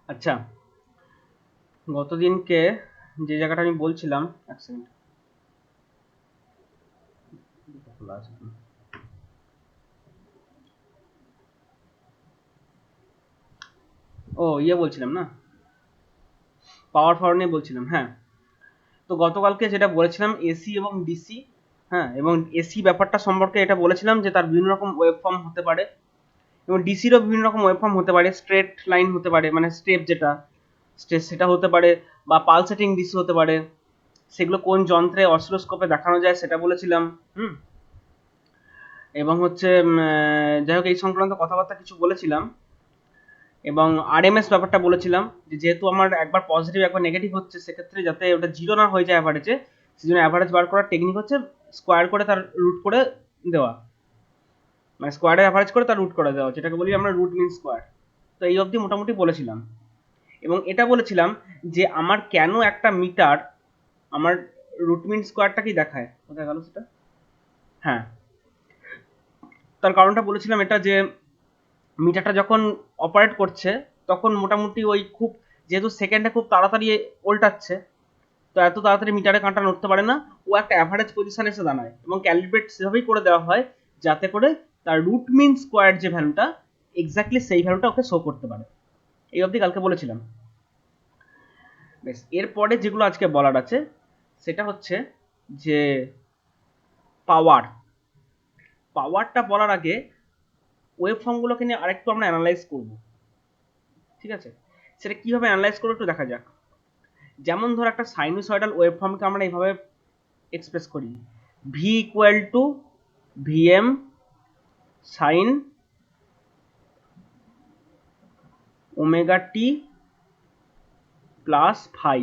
আচ্ছা, গতদিনকে যে জায়গাটা আমি বলছিলাম, এক সেকেন্ড। বলছিলাম না, পাওয়ার ফাওয়ার নিয়ে বলছিলাম। হ্যাঁ, তো গতকালকে যেটা বলেছিলাম এসি এবং ডিসি, হ্যাঁ, এবং এসি ব্যাপারটা সম্পর্কে এটা বলেছিলাম যে তার বিভিন্ন রকম ওয়েভ ফর্ম হতে পারে, এবং ডিসিরও বিভিন্ন রকম ওয়েভ ফর্ম হতে পারে। স্ট্রেট লাইন হতে পারে, মানে স্টেপ যেটা স্টেপ সেটা হতে পারে, বা পালসেটিং ডিসি হতে পারে। সেগুলো কোন যন্ত্রে অসিলোস্কোপে দেখানো যায় সেটা বলেছিলাম। হুম। এবং হচ্ছে যাই হোক, এই সংক্রান্ত কথাবার্তা কিছু বলেছিলাম। এবং আরএমএস ব্যাপারটা বলেছিলাম, যে যেহেতু আমার একবার পজিটিভ একবার নেগেটিভ হচ্ছে, সেক্ষেত্রে যাতে ওটা জিরো না হয়ে যায় অ্যাভারেজে, সেই জন্য অ্যাভারেজ বার করার টেকনিক হচ্ছে স্কোয়ার করে তার রুট করে দেওয়া, মানে স্কোয়ারে অ্যাভারেজ করে তার রুট করে দেওয়া, যেটাকে বলি আমরা রুট মিন স্কোয়ার। তো এই অবধি মোটামুটি বলেছিলাম। এবং এটা বলেছিলাম যে আমার কেন একটা মিটার আমার রুট মিন স্কোয়ারটাকেই দেখায়। কোথায় গেল সেটা? হ্যাঁ, তার কারণটা বলেছিলাম এটা, যে মিটারটা যখন অপারেট করছে তখন মোটামুটি ওই খুব, যেহেতু সেকেন্ডে খুব তাড়াতাড়ি উল্টাচ্ছে, তো এত তাড়াতাড়ি মিটারে কাঁটা নড়তে পারে না। ও একটা অ্যাভারেজ পজিশনে এসে দাঁড়ায়, এবং ক্যালিব্রেট সেভাবেই করে দেওয়া হয় যাতে করে তার রুট মিন স্কোয়ার যে ভ্যালুটা, এক্স্যাক্টলি সেই ভ্যালুটা ওকে শো করতে পারে। এই অবধি কালকে বলেছিলাম। বেশ, এরপরে যেগুলো আজকে বলার আছে সেটা হচ্ছে যে পাওয়ার। পাওয়ারটা বলার আগে ওয়েভ ফর্মগুলোকে নিয়ে আরেকটু আমরা অ্যানালাইজ করব। ঠিক আছে, সেটা কিভাবে অ্যানালাইজ করবো একটু দেখা যাক। যেমন ধর, একটা সাইনুসয়েডাল ওয়েভ ফর্মকে আমরা এইভাবে এক্সপ্রেস করি: V equal to VM sine omega T plus phi.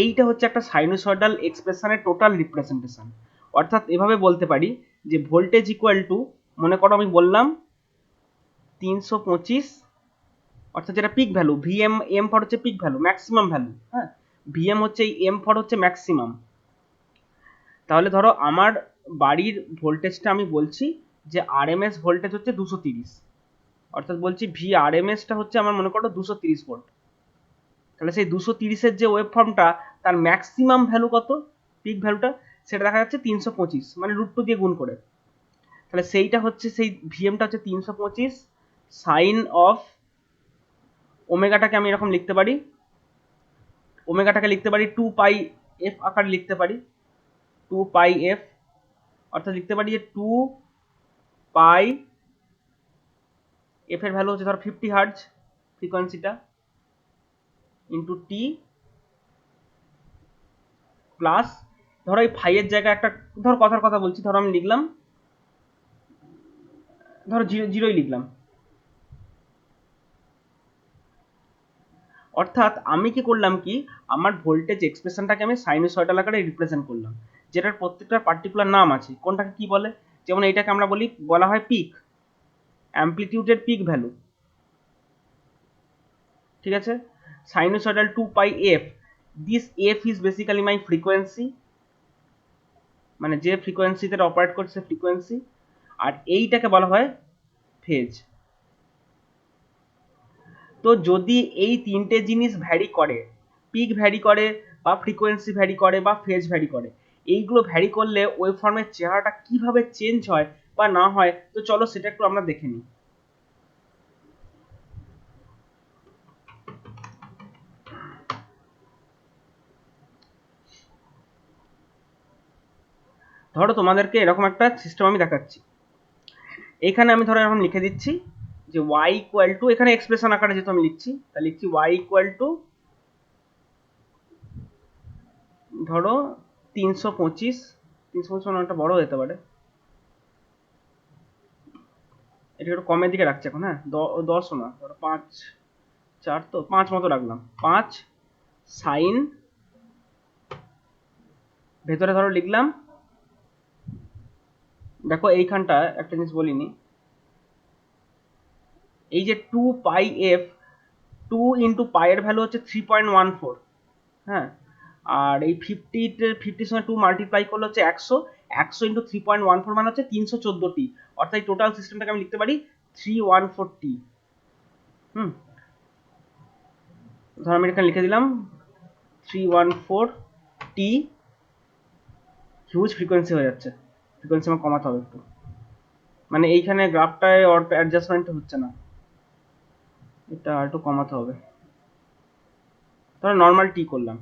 এইটা হচ্ছে একটা সাইনুসয়েডাল এক্সপ্রেশনের টোটাল রিপ্রেজেন্টেশন। অর্থাৎ এভাবে বলতে পারি যে ভোল্টেজ ইকুয়াল টু, মনে করো আমি বললাম 325, অর্থাৎ যেটা peak value, VM M for হচ্ছে পিক ভ্যালু, ম্যাক্সিমাম ভ্যালু। হ্যাঁ, ভিএম হচ্ছে এই এম ফর হচ্ছে ম্যাক্সিমাম। তাহলে ধরো আমার বাড়ির ভোল্টেজটা আমি বলছি যে আরএমএস ভোল্টেজ হচ্ছে 230, অর্থাৎ বলছি ভি আরএমএসটা হচ্ছে আমার, মনে করো 230 ভোল্ট। তাহলে সেই 230-এর যে ওয়েভ ফর্মটা, তার ম্যাক্সিমাম ভ্যালু কত, পিক ভ্যালুটা, সেটা দেখা যাচ্ছে 325, মানে √2 দিয়ে গুণ করে। তাহলে সেইটা হচ্ছে, সেই ভিএমটা হচ্ছে 325 সাইন অফ ওমেগাটাকে আমি এরকম লিখতে পারি, ওমেগাটাকে লিখতে পারি 2 পাই এফ আকারে লিখতে পারি, 2 পাই এফ। অর্থাৎ লিখতে পারি যে 2 পাই এফ এর ভ্যালু হচ্ছে ধর 50 হার্জ ফ্রিকোয়েন্সিটা, ইন্টু টি প্লাস, ধরো এই ফাইয়ের জায়গায় একটা, ধর কথার কথা বলছি, ধরো আমি লিখলাম, ধরো জিরোই লিখলাম। অর্থাৎ আমি কি করলাম, কি আমার ভোল্টেজ এক্সপ্রেশনটাকে আমি সাইনোসয়েডাল আকারে রিপ্রেজেন্ট করলাম, যেটার প্রত্যেকটার পার্টিকুলার নাম আছে, কোনটাকে কি বলে। যেমন এইটাকে আমরা বলা হয় পিক, অ্যামপ্লিটিউডের পিক ভ্যালু। ঠিক আছে, sinusoidal 2 pi F, this F is basically my frequency, মানে যে ফ্রিকোয়েন্সিতে অপারেট করছে ফ্রিকোয়েন্সি। আর এইটাকে বলা হয় ফেজ। তো যদি এই তিনটে জিনিস ভ্যারি করে, পিক ভ্যারি করে, বা ফ্রিকোয়েন্সি ভ্যারি করে, বা ফেজ ভ্যারি করে, এইগুলো ভ্যারি করলে ওয়েভফর্মের চেহারাটা কিভাবে চেঞ্জ হয় বা না হয়, তো চলো সেটা একটু আমরা দেখে নিই। ধরো তোমাদেরকে এরকম একটা সিস্টেম আমি দেখাচ্ছি। এখানে আমি ধরো এরকম লিখে দিচ্ছি যে y ইকুয়াল টু, এখানে এক্সপ্রেশন আকারে যেহেতু আমি লিখছি, তা লিখছি y ইকুয়াল টু ধরো 325, 325 মানে একটা বড় হতে পারে, এটা একটু কমের দিকে রাখছি এখন। হ্যাঁ, 10 না, ধরো 5, 4 তো 5 মতো রাখলাম, 5 সাইন, ভেতরে ধরো লিখলাম, দেখো এইখানটা একটা জিনিস বলিনি, এই যে 2 পাই এফ, 2 × পাই এর ভ্যালু হচ্ছে 3.14। হ্যাঁ, আর এই 50-এর সঙ্গে 2 মাল্টিপ্লাই করলে হচ্ছে 100, 100 × 3.14 মানে হচ্ছে 314 টি। অর্থাৎ এই টোটাল সিস্টেমটাকে আমি লিখতে পারি 314 টি। হুম, ধর আমি এখানে লিখে দিলাম 314 টি, হিউজ ফ্রিকোয়েন্সি হয়ে যাচ্ছে, ফ্রিকোয়েন্সি আমার কমাতে হবে একটু, মানে এইখানে গ্রাফটায় অ্যাডজাস্টমেন্ট হচ্ছে না, এটা আর একটু কমাতে হবে। ধরো নর্মাল টি করলাম,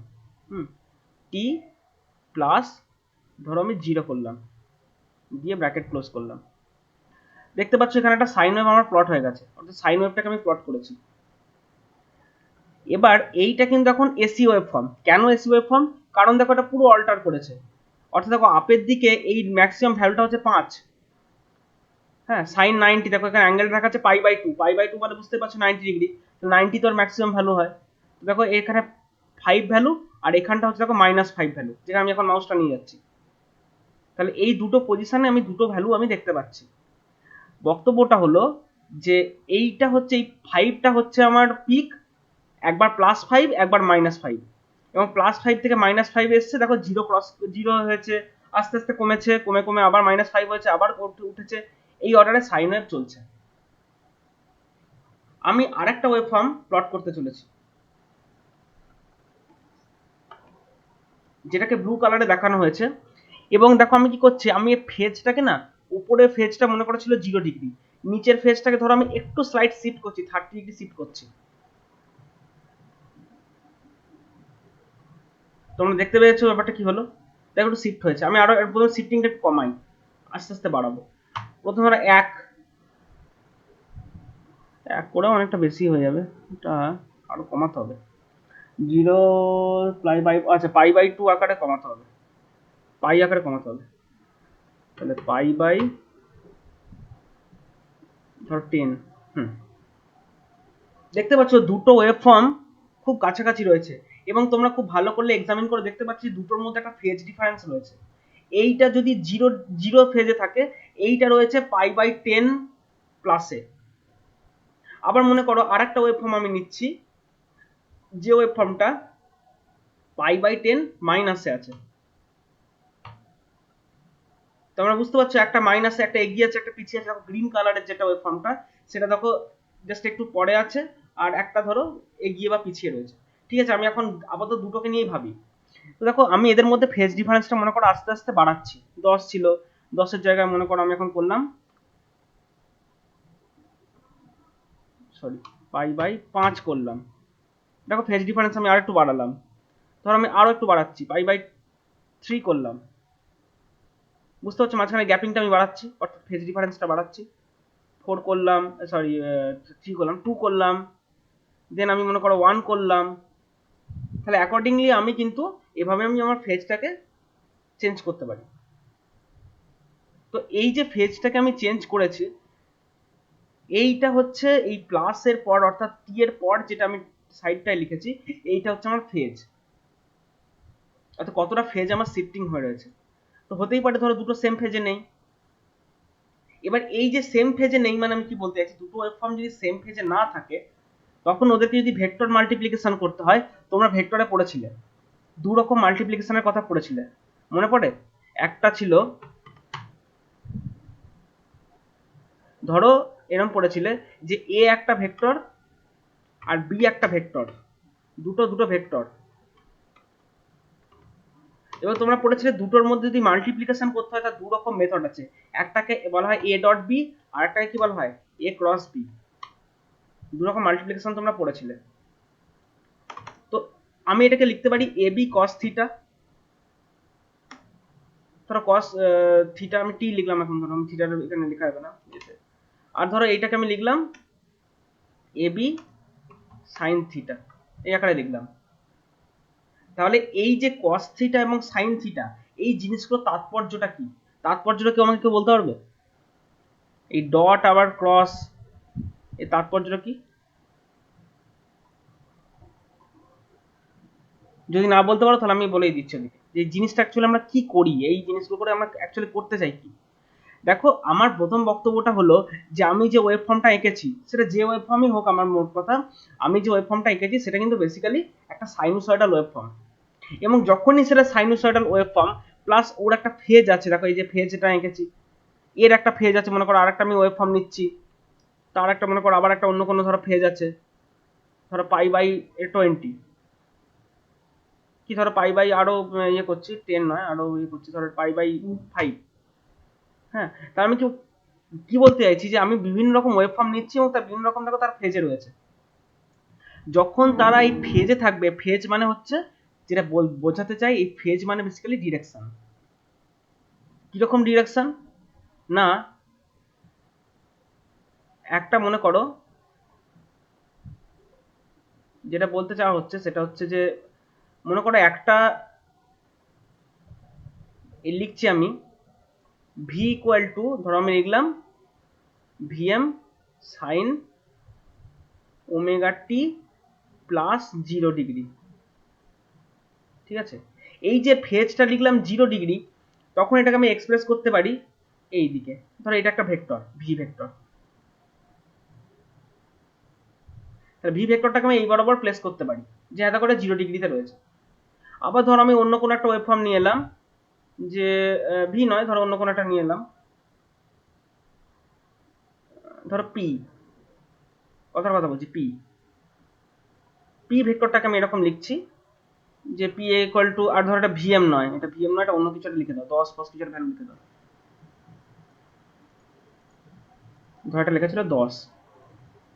হুম, টি প্লাস ধরো আমি 0 করলাম, দিয়ে ব্র্যাকেট ক্লোজ করলাম। দেখতে পাচ্ছ এখানে একটা সাইন ওয়েভ আমার প্লট হয়ে গেছে, অর্থাৎ সাইন ওয়েভটাকে আমি প্লট করেছি। এবার এইটা কিন্তু এখন এসি ওয়েভ ফর্ম। কেন এসি ওয়েভ ফর্ম? কারণ দেখো এটা পুরো অল্টার করেছে, অর্থাৎ দেখো আপের দিকে এই ম্যাক্সিমাম ভ্যালুটা হচ্ছে 5, হ্যাঁ, সাইন 90, দেখো এখানে অ্যাঙ্গেল রাখা আছে পাই বাই টু মানে বুঝতে পারছো 90 ডিগ্রি, তো 90 তো আর ম্যাক্সিমাম ভ্যালু হয়। তো দেখো এখানে 5 ভ্যালু, আর এখানটা হচ্ছে দেখো -5 ভ্যালু, যেখানে আমি এখন মাউসটা নিয়ে যাচ্ছি। তাহলে এই দুটো পজিশনে আমি দুটো ভ্যালু আমি দেখতে পাচ্ছি। বক্তব্যটা হলো যে এইটা হচ্ছে, এই 5টা হচ্ছে আমার পিক, একবার +5 একবার -5, এবং +5 থেকে -5 এসছে, দেখো 0 ক্রস 0 হয়েছে, আস্তে আস্তে কমেছে, কমে কমে আবার -5 হয়েছে, আবার উঠেছে, এই অর্ডারে সাইন ওয়েভ চলছে। আমি আরেকটা ওয়েভ ফর্ম প্লট করতে চলেছি, যেটাকে ব্লু কালারে দেখানো হয়েছে। এবং দেখো আমি কি করছি, আমি এই ফেজটাকে না, উপরে ফেজটা মনে করা ছিল 0 ডিগ্রি, নিচের ফেজটাকে ধরো আমি একটু স্লাইড শিফট করছি, 30 ডিগ্রি শিফট করছি। তোমরা দেখতে পেয়েছো ব্যাপারটা কি হলো? দেখো একটু শিফট হয়েছে, আমি আরো প্রথমে শিফটিংটা একটু কমাই, আস্তে আস্তে বাড়াবো। প্রথমে ধরো এক এক করেও অনেকটা বেশি হয়ে যাবে, এটা আরো কমাতে হবে। 0 পাই বাই, আচ্ছা পাই বাই 2 আকারে কমাতে হবে, পাই আকারে কমাতে হবে। তাহলে পাই বাই ধর 10। হুম, দেখতে পাচ্ছ দুটো ওয়েভ ফর্ম খুব কাছাকাছি রয়েছে, এবং তোমরা খুব ভালো করলে এক্সামিন করে দেখতে পাচ্ছি দুটোর মধ্যে একটা ফেজ ডিফারেন্স রয়েছে। এইটা যদি জিরো জিরো ফেজে থাকে, এইটা রয়েছে পাই বাই 10 প্লাসে। আবার মনে করো আর একটা ওয়েভ ফর্ম আমি নিচ্ছি, যে ওয়েভ ফর্মটা পাই বাই 10 মাইনাসে আছে। তোমরা বুঝতে পারছো একটা মাইনাসে, একটা এগিয়ে আছে, একটা পিছিয়ে আছে। গ্রিন কালারের যেটা ওয়েভ ফর্মটা, সেটা দেখো জাস্ট একটু পরে আছে, আর একটা ধরো এগিয়ে বা পিছিয়ে রয়েছে। ঠিক আছে, আমি এখন আপাতত দুটোকে নিয়েই ভাবি। তো দেখো আমি এদের মধ্যে ফেজ ডিফারেন্সটা মনে করো আস্তে আস্তে বাড়াচ্ছি। 10 ছিল, 10-এর জায়গায় মনে করো আমি এখন করলাম, সরি, পাই বাই 5 করলাম। দেখো ফেজ ডিফারেন্স আমি আরেকটু বাড়ালাম, ধরো আমি আরো একটু বাড়াচ্ছি, পাই বাই 3 করলাম। বুঝতে পারছো মাঝখানে গ্যাপিংটা আমি বাড়াচ্ছি, অর্থাৎ ফেজ ডিফারেন্সটা বাড়াচ্ছি। 4 করলাম, সরি 3 করলাম, 2 করলাম, দেন আমি মনে করো 1 করলাম। তাহলে অ্যাকর্ডিংলি আমি কিন্তু এভাবে আমি আমার ফেজটাকে চেঞ্জ করতে পারি। তো এই যে ফেজটাকে আমি চেঞ্জ করেছি, এইটা হচ্ছে এই প্লাসের পর, অর্থাৎ টি এর পর যেটা আমি সাইডটায় লিখেছি, এইটা হচ্ছে আমার ফেজ। অর্থাৎ কতটা ফেজ আমার শিফটিং হয়ে রয়েছে। তো হতেই পারে ধরো দুটো সেম ফেজে নেই। এবার এই যে সেম ফেজে নেই মানে আমি কি বলতে চাইছি, দুটো ওয়েভ ফর্ম যদি সেম ফেজে না থাকে, তখন ওদেরকে যদি ভেক্টর মাল্টিপ্লিকেশন করতে হয়, তোমরা ভেক্টরে পড়েছিলে, দু রকম মাল্টিপ্লিকেশনের কথা পড়েছিলে, মনে পড়ে? একটা ছিল, ধরো এরকম পড়েছিলে যে এ একটা ভেক্টর আর বি একটা ভেক্টর, দুটো দুটো ভেক্টর। এবার তোমরা পড়েছিলে দুটোর মধ্যে যদি মাল্টিপ্লিকেশন করতে হয় তার দু রকম মেথড আছে, একটাকে বলা হয় এ ডট বি, আর একটাকে কি বলা হয় এ ক্রস বি। দু রকম মাল্টিপ্লিকেশন তোমরা পড়েছিলে। তো আমি এটাকে লিখতে পারি এ বি কস থিটা, ধরো কস থিটা আমি টি লিখলাম, এখন ধরো আমি থিটার এখানে লেখা যাবে না, আর ধরো এইটাকে আমি লিখলাম এ বি সাইন থিটা, এই আকারে লিখলাম। তাহলে এই যে কস থিটা এবং সাইন থিটা, এই জিনিসগুলোর তাৎপর্যটা কি? তাৎপর্যটা কেউ আমাকে কেউ বলতে পারবে? এই ডট আবার ক্রস, এর তাৎপর্যটা কি? যদি না বলতে পারো তাহলে আমি বলেই দিচ্ছি ওদিকে, যে জিনিসটা অ্যাকচুয়ালি আমরা কি করি, এই জিনিসগুলো করে আমরা অ্যাকচুয়ালি করতে চাই কি। দেখো আমার প্রথম বক্তব্যটা হলো যে আমি যে ওয়েব ফর্মটা এঁকেছি, সেটা যে ওয়েব ফর্মই হোক, আমার মোট কথা, আমি যে ওয়েব ফর্মটা এঁকেছি সেটা কিন্তু বেসিক্যালি একটা সাইনোসয়েডাল ওয়েব ফর্ম। এবং যখনই সেটা সাইনোসয়েডাল ওয়েব ফর্ম, প্লাস ওর একটা ফেজ আছে, দেখো এই যে ফেজটা এঁকেছি, এর একটা ফেজ আছে, মনে করো আরেকটা আমি ওয়েব ফর্ম নিচ্ছি, তার একটা মনে করো আবার একটা অন্য কোনো ধরো ফেজ আছে, ধরো পাই বাই 20, কি ধরো পাই বাই আরো ইয়ে করছি 10 নয়, আরো ইয়ে করছি ধরো পাই বাই 5। হ্যাঁ, তার আমি কি বলতে চাইছি যে আমি বিভিন্ন রকম ওয়েভ ফর্ম নিচ্ছি এবং তার বিভিন্ন রকম দেখো তার ফেজে রয়েছে। যখন তারা এই ফেজে থাকবে, ফেজ মানে হচ্ছে যেটা বোঝাতে চাই, এই ফেজ মানে বেসিক্যালি ডিরেকশন। কিরকম ডিরেকশন না, একটা মনে করো যেটা বলতে চাওয়া হচ্ছে সেটা হচ্ছে যে মনে করো একটা লিখছি আমি ভি ইকুয়াল টু, ধরো আমি লিখলাম VM sine omega T plus 0 degree. ঠিক আছে, এই যে ফেজটা লিখলাম 0 ডিগ্রি, তখন এটাকে আমি এক্সপ্রেস করতে পারি এই দিকে, ধরো এটা একটা ভেক্টর ভি ভেক্টর, তাহলে ভি ভেক্টরটাকে আমি এই বরাবর প্লেস করতে পারি যে এত করে 0 ডিগ্রিতে রয়েছে। আবার ধরো আমি অন্য কোনো একটা ওয়েভ ফর্ম নিয়ে এলাম, যে ভি নয়, ধরো অন্য কোনো একটা নিয়ে এলাম, ধরো পি, কথার কথা বলছি পি, পি ভেক্টরটাকে আমি এরকম লিখছি যে পি ইকুয়াল টু, আর ধরো এটা ভিএম নয়, এটা ভিএম নয়, এটা অন্য কিছু লিখে দাও, 10 ফার্স্ট কিছুর ভ্যালু লিখে দাও, ধরো এটা লেখা ছিল 10,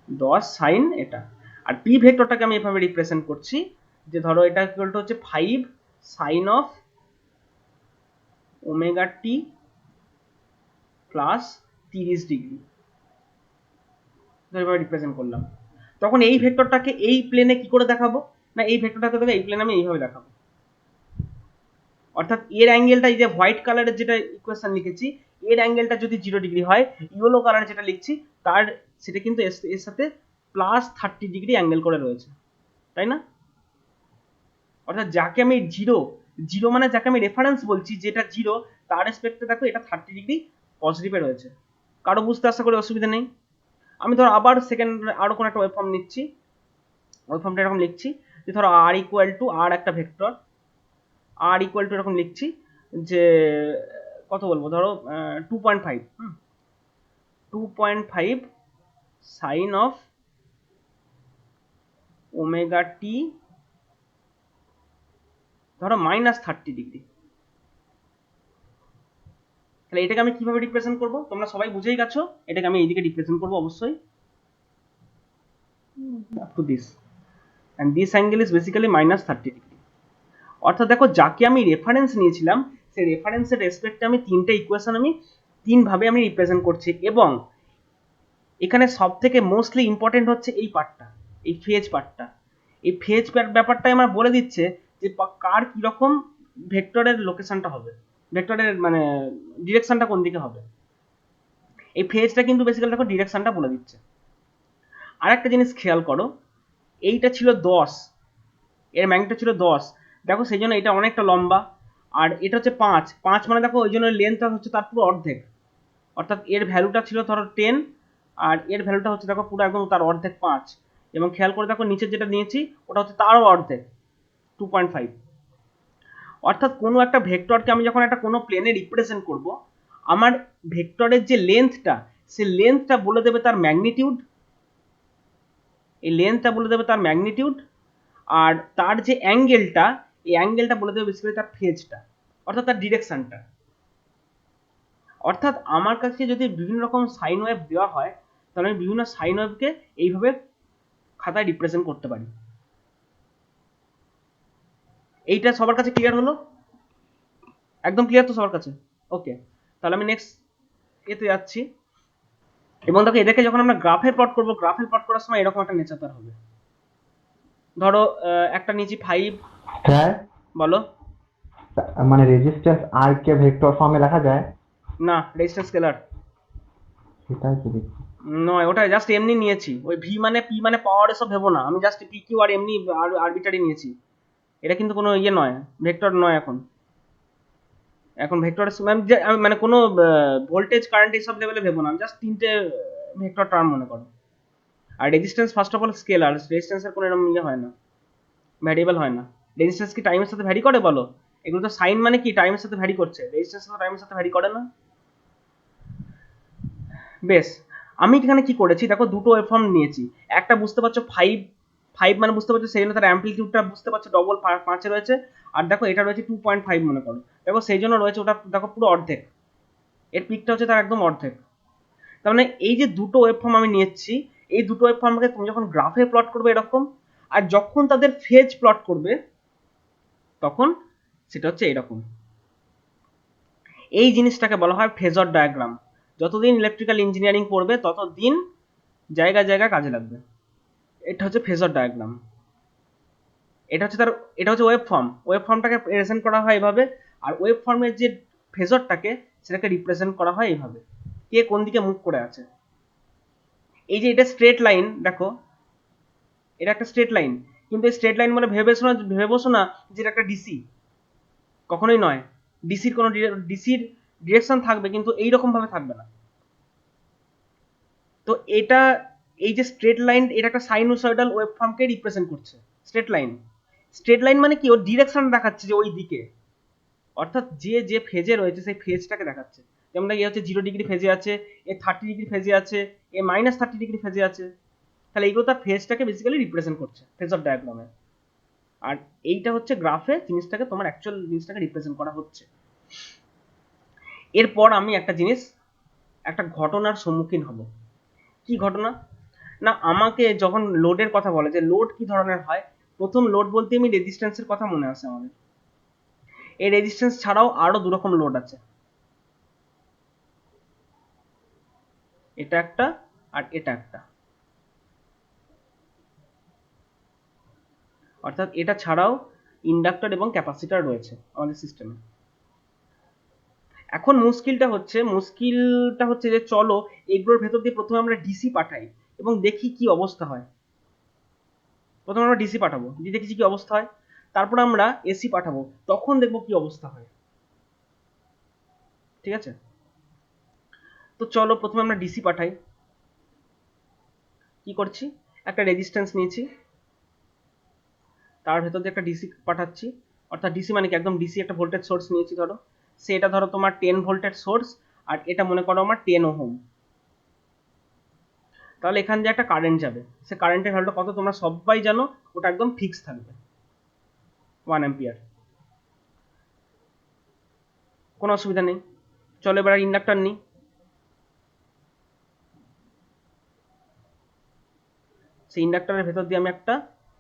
10 সাইন এটা। আর পি ভেক্টরটাকে আমি এভাবে রিপ্রেজেন্ট করছি যে ধরো এটা ইকুয়াল টু হচ্ছে 5 sine of omega T plus 30 degree, এভাবে রিপ্রেজেন্ট করলাম। তখন এই ভেক্টরটাকে এই প্লেনে কি করে দেখাবো না, এই ভেক্টরটাকে দেখো এই প্লেনে আমি এইভাবে দেখাবো, অর্থাৎ এর অ্যাঙ্গেলটা, এই যে হোয়াইট কালারের যেটা ইকুয়েশন লিখেছি, এর অ্যাঙ্গেলটা যদি 0 ডিগ্রি হয়, ইয়েলো কালার যেটা লিখছি তার সেটা কিন্তু এর সাথে প্লাস 30 ডিগ্রি অ্যাঙ্গেল করে রয়েছে, তাই না? অর্থাৎ যাকে আমি জিরো, জিরো মানে যাকে আমি রেফারেন্স বলছি, যেটা জিরো তার রেসপেক্টে দেখো এটা 30 ডিগ্রি পজিটিভে রয়েছে। কারো বুঝতে আশা করি অসুবিধা নেই। আমি ধরো আবার সেকেন্ড আরো কোনো একটা ওয়েভ ফর্ম নিচ্ছি, ওয়েভ ফর্মটা এরকম লিখছি যে ধরো আর ইকুয়াল টু, আর একটা ভেক্টর, আর ইকুয়াল টু এরকম লিখছি যে কত বলবো, ধরো 2.5, 2.5 সাইন অফ ওমেগা টি ধরো -30 ডিগ্রি। তাহলে এটাকে আমি কিভাবে রিপ্রেজেন্ট করব, তোমরা সবাই বুঝেই গেছো, এটাকে আমি এইদিকে রিপ্রেজেন্ট করব অবশ্যই, up to this, and this angle is basically -30 degree. অর্থাৎ দেখো যাকে আমি রেফারেন্স নিয়েছিলাম, সেই রেফারেন্সের রেসপেক্টে আমি তিনটে ইকুয়েশন আমি তিনভাবে আমি রিপ্রেজেন্ট করছি, এবং এখানে সব থেকে মোস্টলি ইম্পর্টেন্ট হচ্ছে এই পার্টটা, এই ফেজ পার্টটা। এই ফেজ ব্যাপারটাই আমার বলে দিচ্ছে যে কার কিরকম ভেক্টরের লোকেশনটা হবে, ভেক্টরের মানে ডিরেকশনটা কোন দিকে হবে। এই ফেজটা কিন্তু বেসিক্যালি দেখো ডিরেকশনটা বলে দিচ্ছে। আর একটা জিনিস খেয়াল করো, এইটা ছিল 10, এর ম্যাগনিটিউড ছিল 10, দেখো সেই জন্য এটা অনেকটা লম্বা, আর এটা হচ্ছে 5, 5 মানে দেখো ওই জন্য লেন্থটা হচ্ছে তার পুরো অর্ধেক, অর্থাৎ এর ভ্যালুটা ছিল ধরো 10, আর এর ভ্যালুটা হচ্ছে দেখো পুরো একদম তার অর্ধেক 5, এবং খেয়াল করে দেখো নিচের যেটা নিয়েছি ওটা হচ্ছে তারও অর্ধেক 2.5। অর্থাৎ কোনো একটা ভেক্টরকে আমি যখন একটা কোনো প্লেনে রিপ্রেজেন্ট করব, আমার ভেক্টরের যে লেন্থটা, সে লেন্থটা বলে দেবে তার ম্যাগনিটিউড, এই লেন্থটা বলে দেবে তার ম্যাগনিটিউড, আর তার যে অ্যাঙ্গেলটা, এই অ্যাঙ্গেলটা বলে দেবে বেসিক্যালি তার ফেজটা, অর্থাৎ তার ডিরেকশনটা। অর্থাৎ আমার কাছে যদি বিভিন্ন রকম সাইন ওয়েভ দেওয়া হয়, তাহলে আমি বিভিন্ন সাইন ওয়েভকে এইভাবে খাতায় রিপ্রেজেন্ট করতে পারি। এইটা সবার কাছে ক্লিয়ার হলো? একদম ক্লিয়ার তো সবার কাছে? ওকে, তাহলে আমি নেক্সট এতে যাচ্ছি। এবং দেখো এদেরকে যখন আমরা গ্রাফে প্লট করব, গ্রাফে প্লট করার সময় এরকম একটা নেচার তার হবে। ধরো একটা নিচে 5, স্যার, বলো। মানে রেজিস্ট্যান্স আর কে ভেক্টর ফর্মে লেখা যায়? না, রেজিস্ট্যান্স স্কেলার সেটাই তো দেখছি। নয়, ওটা জাস্ট এমনি নিয়েছি, ওই ভি মানে পি মানে পাওয়ার এসব ভেবো না, আমি জাস্ট পি কিউ আর এমনি আরবিটারি নিয়েছি, এটা কিন্তু কোনো ইয়ে নয়, ভেক্টর নয়। এখন এখন ভেক্টর মানে কোনো ভোল্টেজ কারেন্ট এইসব লেভেলে ভেবো না, আমি জাস্ট তিনটে ভেক্টর টার্ম মনে করো। আর resistance first of all scalar, রেজিস্ট্যান্সের কোনো এরকম ইয়ে হয় না, ভ্যারিয়েবল হয় না। রেজিস্ট্যান্স কি টাইমের সাথে ভ্যারি করে বলো? এগুলো তো সাইন মানে কি টাইমের সাথে ভ্যারি করছে, রেজিস্ট্যান্স তো টাইমের সাথে ভ্যারি করে না। বেশ, আমি এখানে কি করেছি দেখো, দুটো ওয়েভফর্ম নিয়েছি। একটা বুঝতে পারছো 5 মানে বুঝতে পারছো, সেই জন্য তার অ্যাম্পলিটিউডটা বুঝতে পারছো ডবল 5 রয়েছে। আর দেখো এটা রয়েছে 2.5 মনে করো, দেখো সেই জন্য রয়েছে ওটা দেখো পুরো অর্ধেক, এর পিকটা হচ্ছে তার একদম অর্ধেক। তার মানে এই যে দুটো ওয়েভফর্ম আমি নিয়েছি, এই দুটো ওয়েভফর্মকে তুমি যখন গ্রাফে প্লট করবে এরকম, আর যখন তাদের ফেজ প্লট করবে তখন সেটা হচ্ছে এরকম। এই জিনিসটাকে বলা হয় ফেজর ডায়াগ্রাম। যতদিন ইলেকট্রিক্যাল ইঞ্জিনিয়ারিং পড়বে ততদিন জায়গায় জায়গায় কাজে লাগবে। এটা হচ্ছে ফেজর ডায়াগ্রাম। এটা হচ্ছে ওয়েব ফর্ম। ওয়েব ফর্মটাকে প্রেজেন্ট করা হয় এভাবে, আর ওয়েব ফর্মের যে ফেজরটাকে সেটাকে রিপ্রেজেন্ট করা হয় এইভাবে, কে কোন দিকে মুভ করে আছে। এই যে এটা স্ট্রেট লাইন, দেখো এটা একটা স্ট্রেট লাইন, কিন্তু এই স্ট্রেট লাইন বলে ভেবে বসো না যে এটা একটা ডিসি, কখনোই নয়। ডিসির ডিরেকশন থাকবে কিন্তু এইরকম ভাবে থাকবে না। তো এটা, এই যে স্ট্রেট লাইন, এটা একটা সাইনোসয়েডাল ওয়েভ ফর্মকে রিপ্রেজেন্ট করছে। স্ট্রেট লাইন মানে কি, ওর ডিরেকশন দেখাচ্ছে যে ওই দিকে, অর্থাৎ যে যে ফেজে রয়েছে সেই ফেজটাকে দেখাচ্ছে। যেমন এ হচ্ছে 0 ডিগ্রি ফেজে আছে, এ 30 ডিগ্রি ফেজে আছে, এ -30 ডিগ্রি ফেজে আছে। তাহলে এইগুলো তার ফেজটাকে বেসিক্যালি রিপ্রেজেন্ট করছে ফেজর ডায়াগ্রামে। আর এইটা হচ্ছে গ্রাফে জিনিসটাকে, তোমার অ্যাকচুয়াল জিনিসটাকে রিপ্রেজেন্ট করা হচ্ছে। এরপর আমি একটা ঘটনার সম্মুখীন হব। কি ঘটনা না, আমাকে যখন লোডের কথা বলে যে লোড কি ধরনের হয়, প্রথম লোড বলতে আমি রেজিস্ট্যান্সের কথা মনে আসে আমাদের। এই রেজিস্ট্যান্স ছাড়াও আরো দু রকম লোড আছে, এটা একটা আর এটা একটা। অর্থাৎ এটা ছাড়াও ইন্ডাক্টর এবং ক্যাপাসিটর রয়েছে আমাদের সিস্টেমে। এখন মুশকিলটা হচ্ছে যে চলো এগুলোর ভেতর দিয়ে প্রথমে আমরা ডিসি পাঠাই এবং দেখি কি অবস্থা হয়। প্রথমে আমরা ডিসি পাঠাবো, দিয়ে দেখছি কি অবস্থা হয়। তারপর আমরা এসি পাঠাবো, তখন দেখবো কি অবস্থা হয়। ঠিক আছে, তো চলো প্রথমে আমরা ডিসি পাঠাই। কি করছি, একটা রেজিস্ট্যান্স নিয়েছি, তার ভেতর দিয়ে একটা ডিসি পাঠাচ্ছি। অর্থাৎ ডিসি মানে কি, একদম ডিসি একটা ভোল্টেজ সোর্স নিয়েছি ধরো, সেটা ধরো তোমার 10 ভোল্টের সোর্স, আর এটা মনে করো আমার 10 ওহম। তাহলে এখান দিয়ে একটা কারেন্ট যাবে, সে কারেন্টের ভ্যালুটা কত তোমরা সবাই জানো, ওটা একদম ফিক্স থাকবে 1 অ্যাম্পিয়ার। কোনো অসুবিধা নেই। চলো এবার ইন্ডাক্টর নিই। সেই ইন্ডাক্টরের ভেতর দিয়ে আমি একটা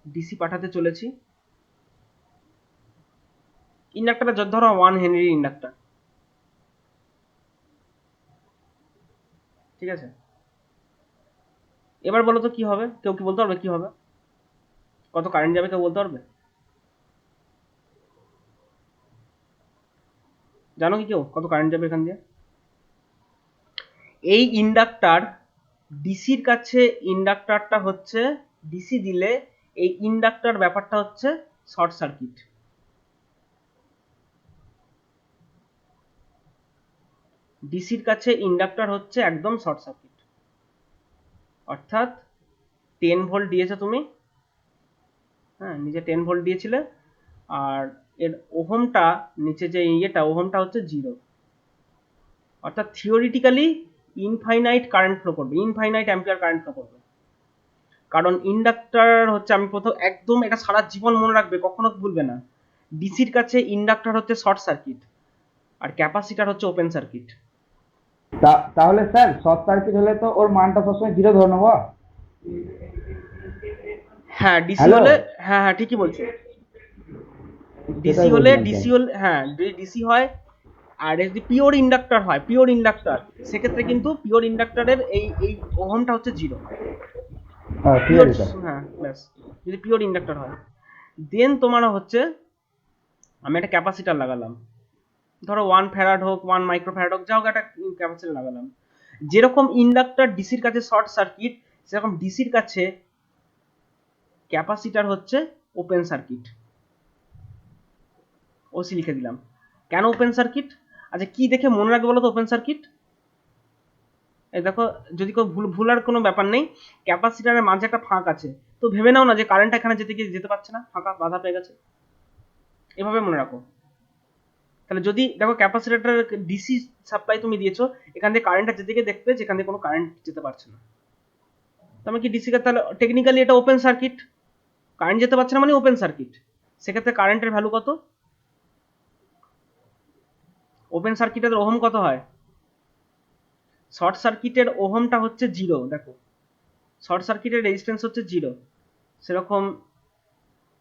ডিসি পাঠাতে চলেছি। ইন্ডাক্টরটা ধরো 1 হেনরি ইন্ডাক্টর। ঠিক আছে, এবার বলো তো কি হবে, কেউ কি বলতে পারবে কি হবে, কত কারেন্ট যাবে কেউ বলতে পারবে? জানো কি কেউ কত কারেন্ট যাবে এখান দিয়ে? এই ইন্ডাক্টর ডিসির কাছে, ইন্ডাক্টরটা হচ্ছে ডিসি দিলে এই ইন্ডাক্টর ব্যাপারটা হচ্ছে শর্ট সার্কিট। ডিসির কাছে ইন্ডাক্টর হচ্ছে একদম শর্ট সার্কিট। অর্থাৎ 10 ভোল্ট দিয়েছো তুমি, হ্যাঁ নিচে 10 ভোল্ট দিয়েছিলে, আর এর ওহমটা, নিচে যে ওহমটা হচ্ছে 0। অর্থাৎ থিওরিটিক্যালি ইনফাইনাইট কারেন্ট ফ্লো করবে, ইনফাইনাইট অ্যাম্পিয়ার কারেন্ট ফ্লো করবে। কারণ ইন্ডাক্টর হচ্ছে, আমি প্রথম একদম এটা সারা জীবন মনে রাখবে, কখনো ভুলবে না, ডিসির কাছে ইন্ডাক্টর হচ্ছে শর্ট সার্কিট আর ক্যাপাসিটর হচ্ছে ওপেন সার্কিট। তাহলে স্যার শর্ট সার্কিট হলে তো ওর মানটা সবসময় 0 ধরে নেবো। হ্যাঁ ডিসি হ্যালো, হলে, হ্যাঁ হ্যাঁ ঠিকই বলছো। সেটাই বলছিলাম স্যার। ডিসি হলে, হ্যাঁ যদি ডিসি হয়, আর যদি পিওর ইন্ডাক্টর হয়, পিওর ইন্ডাক্টর, সেক্ষেত্রে কিন্তু পিওর ইন্ডাক্টরের এই এই ওহমটা হচ্ছে 0। হ্যাঁ ঠিক পিওর, আছে স্যার। হ্যাঁ ব্যাস, যদি পিওর ইন্ডাক্টর হয়। দেন তোমার হচ্ছে আমি একটা ক্যাপাসিটার লাগালাম, ধরো 1 ফ্যারাড হোক, 1 মাইক্রোফ্যারাড হোক, যা হোক একটা ক্যাপাসিটার লাগালাম। যেরকম ইন্ডাক্টর ডিসির কাছে শর্ট সার্কিট, সেরকম ডিসির কাছে ক্যাপাসিটার হচ্ছে ওপেন সার্কিট। ওসি লিখে দিলাম। কেন ওপেন সার্কিট? আচ্ছা কি দেখে মনে রাখবে বলো তো ওপেন সার্কিট? এই দেখো, যদি কেউ ভুলার কোনো ব্যাপার নেই, ক্যাপাসিটারের মাঝে একটা ফাঁক আছে, তো ভেবে নাও না যে কারেন্টটা এখানে যেতে পারছে না, ফাঁকা বাধা পেয়ে গেছে, এভাবে মনে রাখো। তাহলে যদি দেখো ক্যাপাসিটরটার ডিসি সাপ্লাই তুমি দিয়েছো, এখান থেকে কারেন্টটা যেদিকে দেখবে যেখান থেকে কোনো কারেন্ট যেতে পারছে না, তুমি কি ডিসি কে তাহলে টেকনিক্যালি এটা ওপেন সার্কিট, কারেন্ট যেতে পারছে না মানে ওপেন সার্কিট। সেক্ষেত্রে কারেন্টের ভ্যালু কত? ওপেন সার্কিটের ওহম কত হয়? শর্ট সার্কিটের ওহমটা হচ্ছে 0, দেখো শর্ট সার্কিটের রেজিস্ট্যান্স হচ্ছে 0, সেরকম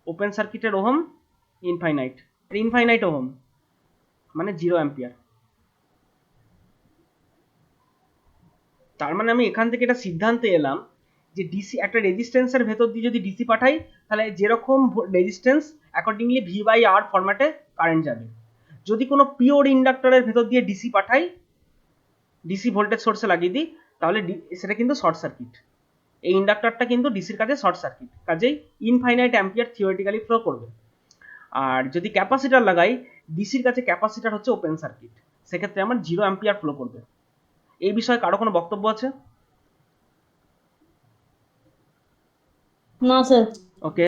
ওপেন সার্কিটের ওহম ইনফাইনাইট। ইনফাইনাইট ওহম মানে 0 অ্যাম্পিয়ার। তার মানে আমি এখান থেকে এটা সিদ্ধান্তে এলাম যে ডিসি একটা রেজিস্ট্যান্সের ভেতর দিয়ে যদি ডিসি পাঠাই, তাহলে যেরকম রেজিস্ট্যান্স অ্যাকর্ডিংলি ভি বাই আর ফরম্যাটে কারেন্ট যাবে। যদি কোনো পিওর ইন্ডাক্টরের ভেতর দিয়ে ডিসি পাঠাই, ডিসি ভোল্টেজ সোর্সে লাগিয়ে দিই, তাহলে সেটা কিন্তু শর্ট সার্কিট। এই ইন্ডাক্টরটা কিন্তু ডিসির কাছে শর্ট সার্কিট, কাজেই ইনফাইনাইট অ্যাম্পিয়ার থিওরিটিক্যালি ফ্লো করবে। আর যদি ক্যাপাসিটার লাগাই, ডিসির কাছে ক্যাপাসিটার হচ্ছে ওপেন সার্কিট, সেক্ষেত্রে আমার 0 অ্যাম্পিয়ার ফ্লো করবে। এই বিষয়ে কারো কোনো বক্তব্য আছে? না স্যার। ওকে,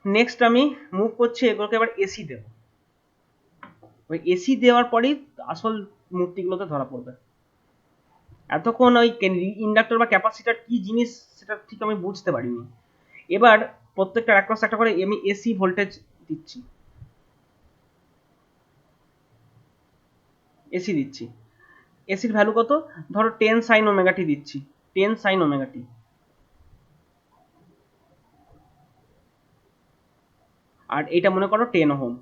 নেক্সট আমি মুভ করছি, এগুলোকে এবার এসি দেব। ওই এসি দেওয়ার পরেই আসল মূর্তিগুলোতে ধরা পড়বে। এতক্ষণ ওই ইন্ডাক্টর বা ক্যাপাসিটার কি জিনিস সেটা ঠিক আমি বুঝতে পারিনি। এবার প্রত্যেকটা অ্যাক্রস একটা করে আমি এসি ভোল্টেজ দিচ্ছি, এসি দিচ্ছি। এসির ভ্যালু কত? ধরো 10 সাইন ওমেগা টি দিচ্ছি, 10 সাইন ওমেগা টি। আর এটা মনে করো 10 ওহম।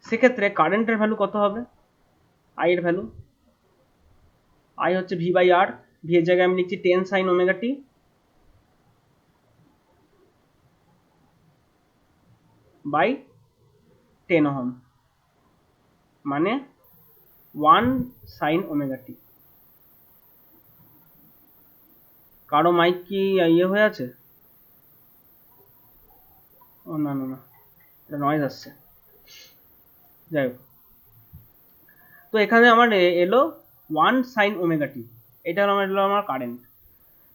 সেক্ষেত্রে কারেন্টের ভ্যালু কত হবে? আই এর ভ্যালু, আই হচ্ছে ভি বাই আর, ভি এর জায়গায় আমি লিখছি 10 sine omega T by 10 ohm, মানে 1 সাইন ওমেগা টি। কারো মাইক কি ইয়ে হয়ে আছে? ও না না না, এটা নয়েজ আসছে। যাই হোক, তো এখানে আমার এলো 1 সাইন ওমেগা টি, এটা আমার এলো আমার কারেন্ট।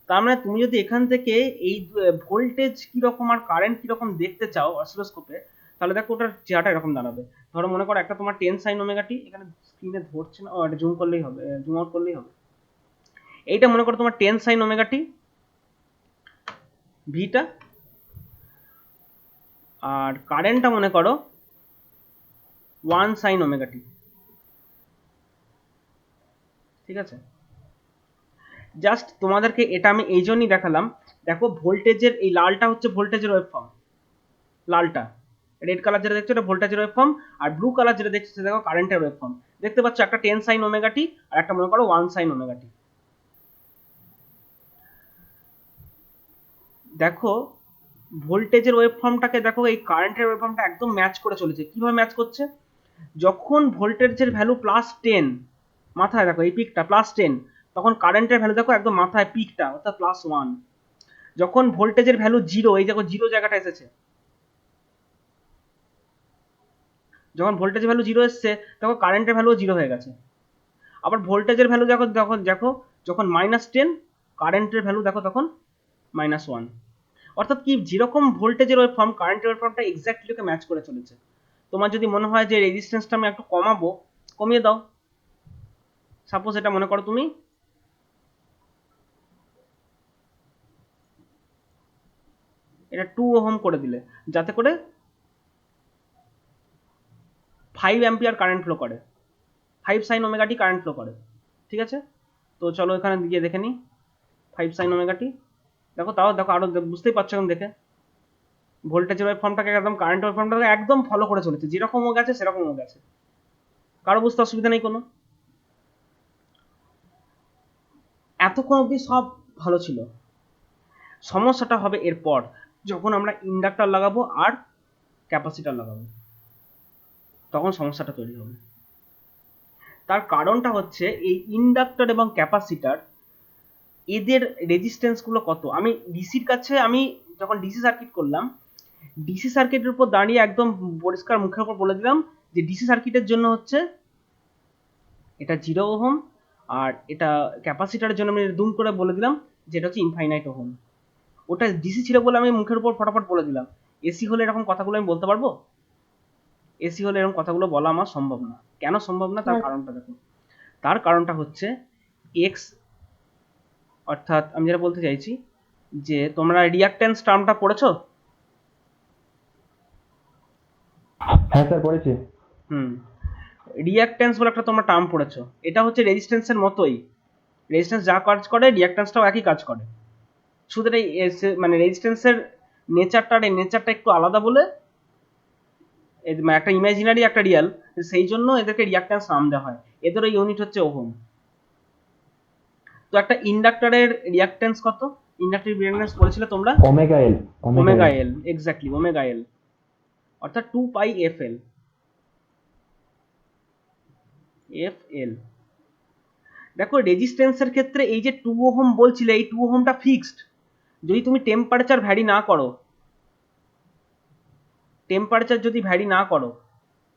তার মানে তুমি যদি এখান থেকে এই ভোল্টেজ কিরকম আর কারেন্ট কিরকম দেখতে চাও অসিলোস্কোপে, তাহলে দেখো ওটার চেহারাটা এরকম দাঁড়াবে। ধরো মনে করো একটা তোমার 10 সাইন ওমেগা টি, এখানে স্ক্রিনে ধরছে না, ও এটা জুম করলেই হবে, জুম আউট করলেই হবে। এইটা মনে করো তোমার 10 সাইন ওমেগা টি ভিটা, আর কারেন্টটা মনে করো 1 সাইন ওমেগা টি। ঠিক আছে, জাস্ট তোমাদেরকে এটা আমি এই জন্যই দেখালাম। দেখো ভোল্টেজের এই লালটা হচ্ছে ভোল্টেজের ওয়েভফর্ম, লালটা রেড কালার যেটা দেখছো এটা ভোল্টেজের ওয়েভফর্ম, আর ব্লু কালার যেটা দেখছো সেটা দেখো কারেন্টের ওয়েভফর্ম। দেখতে পাচ্ছ একটা 10 সাইন ওমেগা টি আর একটা মনে করো 1 সাইন ওমেগা টি। দেখো ভোল্টেজের ওয়েভফর্মটাকে দেখো এই কারেন্টের ওয়েভফর্মটা একদম ম্যাচ করে চলেছে। কিভাবে ম্যাচ করছে? যখন ভোল্টেজের ভ্যালু +10, মাথায় দেখো এই পিকটা +10, তখন কারেন্টের ভ্যালু দেখো একদম মাথায় পিকটা অর্থাৎ +1। যখন ভোল্টেজের ভ্যালু 0, এই দেখো 0 জায়গাটা এসেছে, যখন ভোল্টেজের ভ্যালু 0 এসছে তখন কারেন্টের ভ্যালু 0 হয়ে গেছে। আবার ভোল্টেজের ভ্যালু দেখো যখন দেখো যখন -10, কারেন্টের ভ্যালু দেখো তখন -1। অর্থাৎ কি, যেরকম ভোল্টেজের ওয়েভফর্ম কারেন্টের ওয়েভফর্মটা এক্স্যাক্টলি ওকে ম্যাচ করে চলেছে। তোমার যদি মনে হয় যে রেজিস্ট্যান্সটা আমি একটু কমাবো, কমিয়ে দাও। সাপোজ এটা মনে করো তুমি এটা 2 ওহম করে দিলে, যাতে করে 5 অ্যাম্পিয়ার কারেন্ট ফ্লো করে, 5 সাইন ওমেগা টি কারেন্ট ফ্লো করে। ঠিক আছে, তো চলো এখানে গিয়ে দেখে নিই 5 সাইন ওমেগা টি। দেখো তাও দেখো আরো বুঝতেই পারছো এখন দেখে, ভোল্টেজের ওয়েভফর্মটাকে একদম কারেন্ট ওয়েভফর্মটাকে একদম ফলো করে চলেছে, যেরকম ও গেছে সেরকম ও গেছে, কারো বুঝতে অসুবিধা নেই কোনো। এতক্ষণ অবধি সব ভালো ছিল। সমস্যাটা হবে এরপর, যখন আমরা ইন্ডাক্টর লাগাবো আর ক্যাপাসিটার লাগাবো, তখন সমস্যাটা তৈরি হবে। তার কারণটা হচ্ছে এই ইন্ডাক্টর এবং ক্যাপাসিটার এদের রেজিস্ট্যান্সগুলো কত। আমি ডিসির কাছে আমি যখন ডিসি সার্কিট করলাম, ডিসি সার্কিটের উপর দাঁড়িয়ে একদম পরিষ্কার মুখের উপর বলে দিলাম যে ডিসি সার্কিটের জন্য হচ্ছে এটা 0 ওহম, আর এটা ক্যাপাসিটারের জন্য আমি দুম করে বলে দিলাম যে এটা হচ্ছে ইনফাইনাইট ওহম। ওটা ডিসি ছিল বলে আমি মুখের উপর ফটাফট বলে দিলাম, এসি হলে এরকম কথাগুলো আমি বলতে পারবো? এসি হলে এরকম কথাগুলো বলা আমার সম্ভব না। কেন সম্ভব না তার কারণটা দেখো। তার কারণটা হচ্ছে এক্স, অর্থাৎ আমি যেটা বলতে চাইছি যে তোমরা রিঅ্যাকট্যান্স টার্মটা পড়েছো? হ্যাঁ স্যার পড়েছি। হুম, রিঅ্যাকট্যান্স বলে একটা তোমরা টার্ম পড়েছো। এটা হচ্ছে রেজিস্ট্যান্সের মতোই। রেজিস্ট্যান্স যা কাজ করে রিঅ্যাকট্যান্সটাও একই কাজ করে। শুধু মানে রেজিস্ট্যান্সের নেচারটা একটু আলাদা বলে মানে একটা ইমাজিনারি একটা রিয়াল, সেই জন্য এদেরকে রিঅ্যাকট্যান্স নাম দেওয়া হয়। এদেরও ইউনিট হচ্ছে ওহম। তো একটা ইন্ডাক্টরের রিঅ্যাকট্যান্স কত? ইন্ডাক্টরের রিঅ্যাকট্যান্স বলেছিলে তোমরা? ওমেগা এল। ওমেগা এল, এক্স্যাক্টলি ওমেগা এল, অর্থাৎ 2 পাই এফ এল। F L. দেখো রেজিস্ট্যান্সের ক্ষেত্রে এই যে 2 ওহম বলছিলে, এই 2 ওহমটা ফিক্সড। যদি তুমি টেম্পারেচার ভ্যারি না করো,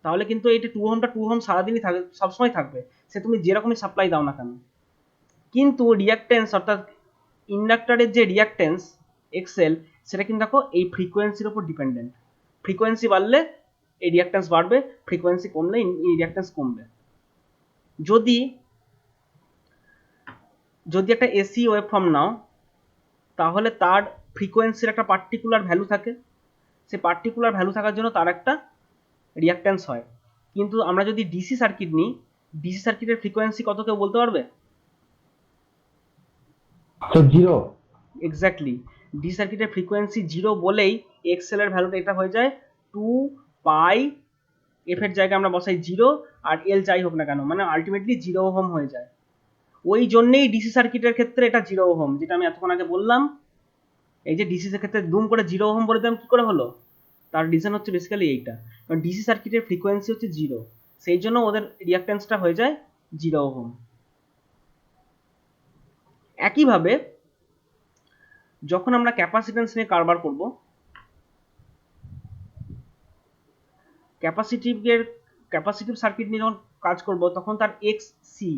তাহলে কিন্তু এইটা 2 ওহম সারাদিনই থাকবে, সবসময় থাকবে, সে তুমি যেরকমই সাপ্লাই দাও না কেন। কিন্তু রিঅ্যাকট্যান্স অর্থাৎ ইন্ডাক্টরের যে রিঅ্যাকট্যান্স এক্সেল, সেটা কিন্তু দেখো এই ফ্রিকোয়েন্সির উপর ডিপেন্ডেন্ট। ফ্রিকোয়েন্সি বাড়লে এই রিঅ্যাকট্যান্স বাড়বে, ফ্রিকোয়েন্সি কমলে এই রিঅ্যাকট্যান্স কমবে। যদি যদি একটা এসি ওয়েভফর্ম নাও, তাহলে তার ফ্রিকোয়েন্সির একটা পার্টিকুলার ভ্যালু থাকে। সে পার্টিকুলার ভ্যালু থাকার জন্য তার একটা রিঅ্যাকট্যান্স হয়। কিন্তু আমরা যদি ডিসি সার্কিট নিই, ডিসি সার্কিটের ফ্রিকোয়েন্সি কত কেউ বলতে পারবে? জিরো। এক্স্যাক্টলি, ডিসি সার্কিটের ফ্রিকোয়েন্সি 0 বলেই এক্সেল এর ভ্যালুটা এটা হয়ে যায় 2 পাই, এফ এর জায়গায় আমরা বসাই 0, আর এল যাই হোক না কেন, মানে আলটিমেটলি 0 ওহম হয়ে যায়। ওই জন্যেই ডিসি সার্কিটের ক্ষেত্রে এটা 0 ওহম, যেটা আমি এতক্ষণ আগে বললাম। এই যে ডিসি ক্ষেত্রে দুম করে 0 ওহম বলে দিলাম, কি করে হলো? তার রিজন হচ্ছে বেসিক্যালি এইটা, কারণ ডিসি সার্কিটের ফ্রিকোয়েন্সি হচ্ছে 0, সেই জন্য ওদের রিঅ্যাকট্যান্সটা হয়ে যায় 0 ওহম। একইভাবে যখন আমরা ক্যাপাসিট্যান্স নিয়ে কারবার করব, ক্যাপাসিটিভ সার্কিট নিয়ে যখন কাজ করব, তখন তার এক্স সি,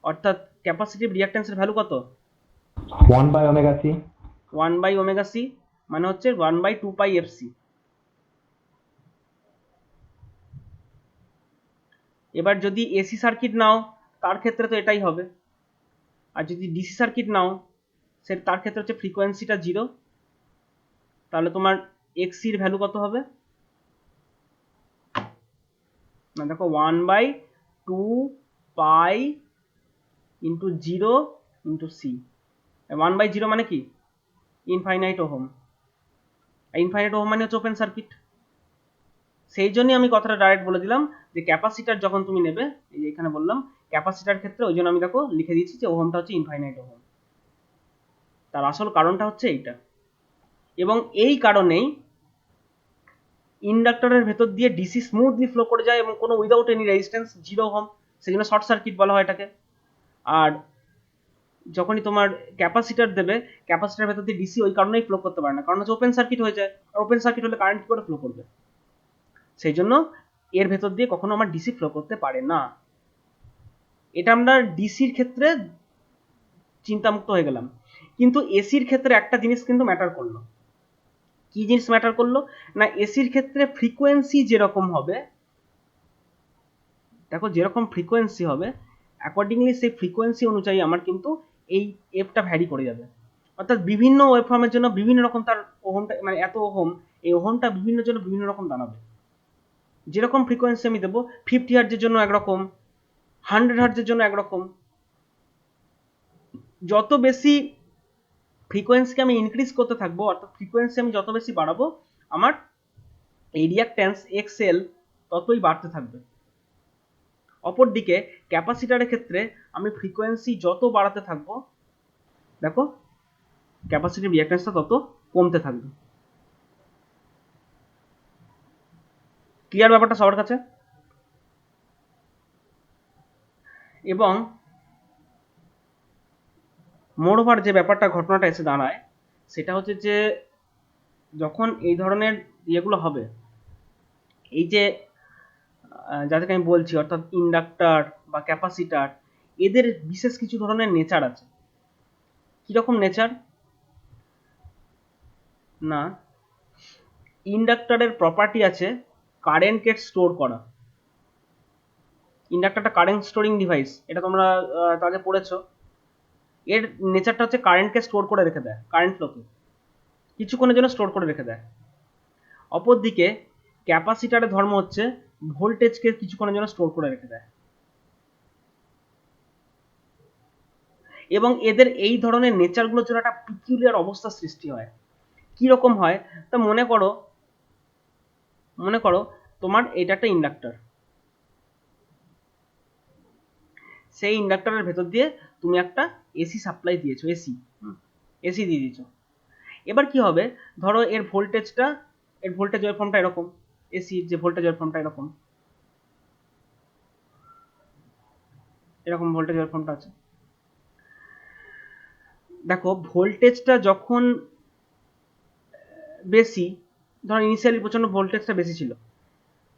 অর্থাৎ ক্যাপাসিটিভ রিঅ্যাকট্যান্সের ভ্যালু কত? 1/ωc। 1/ωc, মানে হচ্ছে 1/2 পাই এফ সি। এবার যদি এসি সার্কিট নাও, তার ক্ষেত্রে তো এটাই হবে। আর যদি ডিসি সার্কিট নাও, তার ক্ষেত্রে হচ্ছে ফ্রিকোয়েন্সিটা 0, তাহলে তোমার এক্সির ভ্যালু কত হবে? না দেখো, 1/2 পাই ইন্টু 0 ইন্টু সি। 1/0 মানে কি? Infinite ohm. ইনফাইনাইট ওহম মানে হচ্ছে ওপেন সার্কিট। সেই জন্যই আমি কথাটা ডাইরেক্ট বলে দিলাম যে ক্যাপাসিটার যখন তুমি নেবে, এই যে এখানে বললাম ক্যাপাসিটার ক্ষেত্রে, ওই জন্য আমি দেখো লিখে দিয়েছি যে ওহমটা হচ্ছে ইনফাইনাইট ওহম। তার আসল কারণটা হচ্ছে এইটা। এবং এই কারণেই ইন্ডাক্টরের ভেতর দিয়ে ডিসি স্মুথলি ফ্লো করে যায় এবং কোনো উইদাউট এনি রেজিস্ট্যান্স, 0 ওহম, সেই জন্য শর্ট সার্কিট বলা হয় এটাকে। আর যখনই তোমার ক্যাপাসিটার দেবে, ক্যাপাসিটার ভেতর দিয়ে ডিসি ওই কারণেই ফ্লো করতে পারে না, কারণ হচ্ছে ওপেন সার্কিট হয়ে যায়। আর ওপেন সার্কিট হলে কারেন্ট কি করে ফ্লো করবে? সেই জন্য এর ভেতর দিয়ে কখনো আমার ডিসি ফ্লো করতে পারে না। এটা আমরা ডিসির ক্ষেত্রে চিন্তামুক্ত হয়ে গেলাম। কিন্তু এসির ক্ষেত্রে একটা জিনিস কিন্তু ম্যাটার করলো। কি জিনিস ম্যাটার করলো? না, এসির ক্ষেত্রে ফ্রিকোয়েন্সি যেরকম হবে, দেখো যেরকম ফ্রিকোয়েন্সি হবে, অ্যাকর্ডিংলি সেই ফ্রিকোয়েন্সি অনুযায়ী আমার কিন্তু এই এফটা ভ্যারি করে যাবে। অর্থাৎ বিভিন্ন ওয়েভফর্মের জন্য বিভিন্ন রকম তার ওহমটা, মানে এত ওহম, এই ওহমটা বিভিন্ন জন্য বিভিন্ন রকম দাঁড়াবে। যেরকম ফ্রিকোয়েন্সি আমি দেবো, 50 হার্জের জন্য একরকম, 100 হার্জের জন্য একরকম। যত বেশি ফ্রিকোয়েন্সিকে আমি ইনক্রিজ করতে থাকবো, অর্থাৎ ফ্রিকোয়েন্সি আমি যত বেশি বাড়াবো, আমার এই রিঅ্যাকট্যান্স এক্সএল ততই বাড়তে থাকবে। অপরদিকে ক্যাপাসিটারের ক্ষেত্রে আমি ফ্রিকোয়েন্সি যত বাড়াতে থাকবো, দেখো ক্যাপাসিটিভ রিঅ্যাকট্যান্সটা তত কমতে থাকবে। ক্লিয়ার ব্যাপারটা সবার কাছে? এবং মোর ওভার যে ব্যাপারটা, ঘটনাটা এসে দাঁড়ায়, সেটা হচ্ছে যে যখন এই ধরনের ইয়েগুলো হবে, এই যে যাদেরকে আমি বলছি, অর্থাৎ ইন্ডাক্টর বা ক্যাপাসিটার, এদের বিশেষ কিছু ধরনের নেচার আছে। কিরকম নেচার? না, ইন্ডাক্টরের প্রপার্টি আছে কারেন্টকে স্টোর করা। ইন্ডাক্টরটা কারেন্ট স্টোরিং ডিভাইস, এটা তোমরা আগে পড়েছো। এর নেচারটা হচ্ছে কারেন্টকে স্টোর করে রেখে দেয়, কারেন্ট ফ্লোকে কিছুক্ষণের জন্য স্টোর করে রেখে দেয়। অপরদিকে ক্যাপাসিটারের ধর্ম হচ্ছে ভোল্টেজকে কিছুক্ষণের জন্য স্টোর করে রেখে দেয়। এবং এদের এই ধরনের নেচারগুলোর জন্য একটা পিকুলিয়ার অবস্থা সৃষ্টি হয়। কি রকম হয়, তা মনে করো তোমার এটা একটা ইন্ডাক্টর, সেই ইন্ডাক্টরের ভেতর দিয়ে তুমি একটা এসি সাপ্লাই দিয়েছো, এসি দিয়ে দিয়েছো। এবার কি হবে, ধরো এর ভোল্টেজ ওয়েভফর্মটা এরকম, এসির যে ভোল্টেজ ওয়েভফর্মটা এরকম ভোল্টেজ ওয়েভফর্মটা আছে। দেখো ভোল্টেজটা যখন বেশি, ধরো ইনিশিয়ালি প্রচন্ড ভোল্টেজটা বেশি ছিল,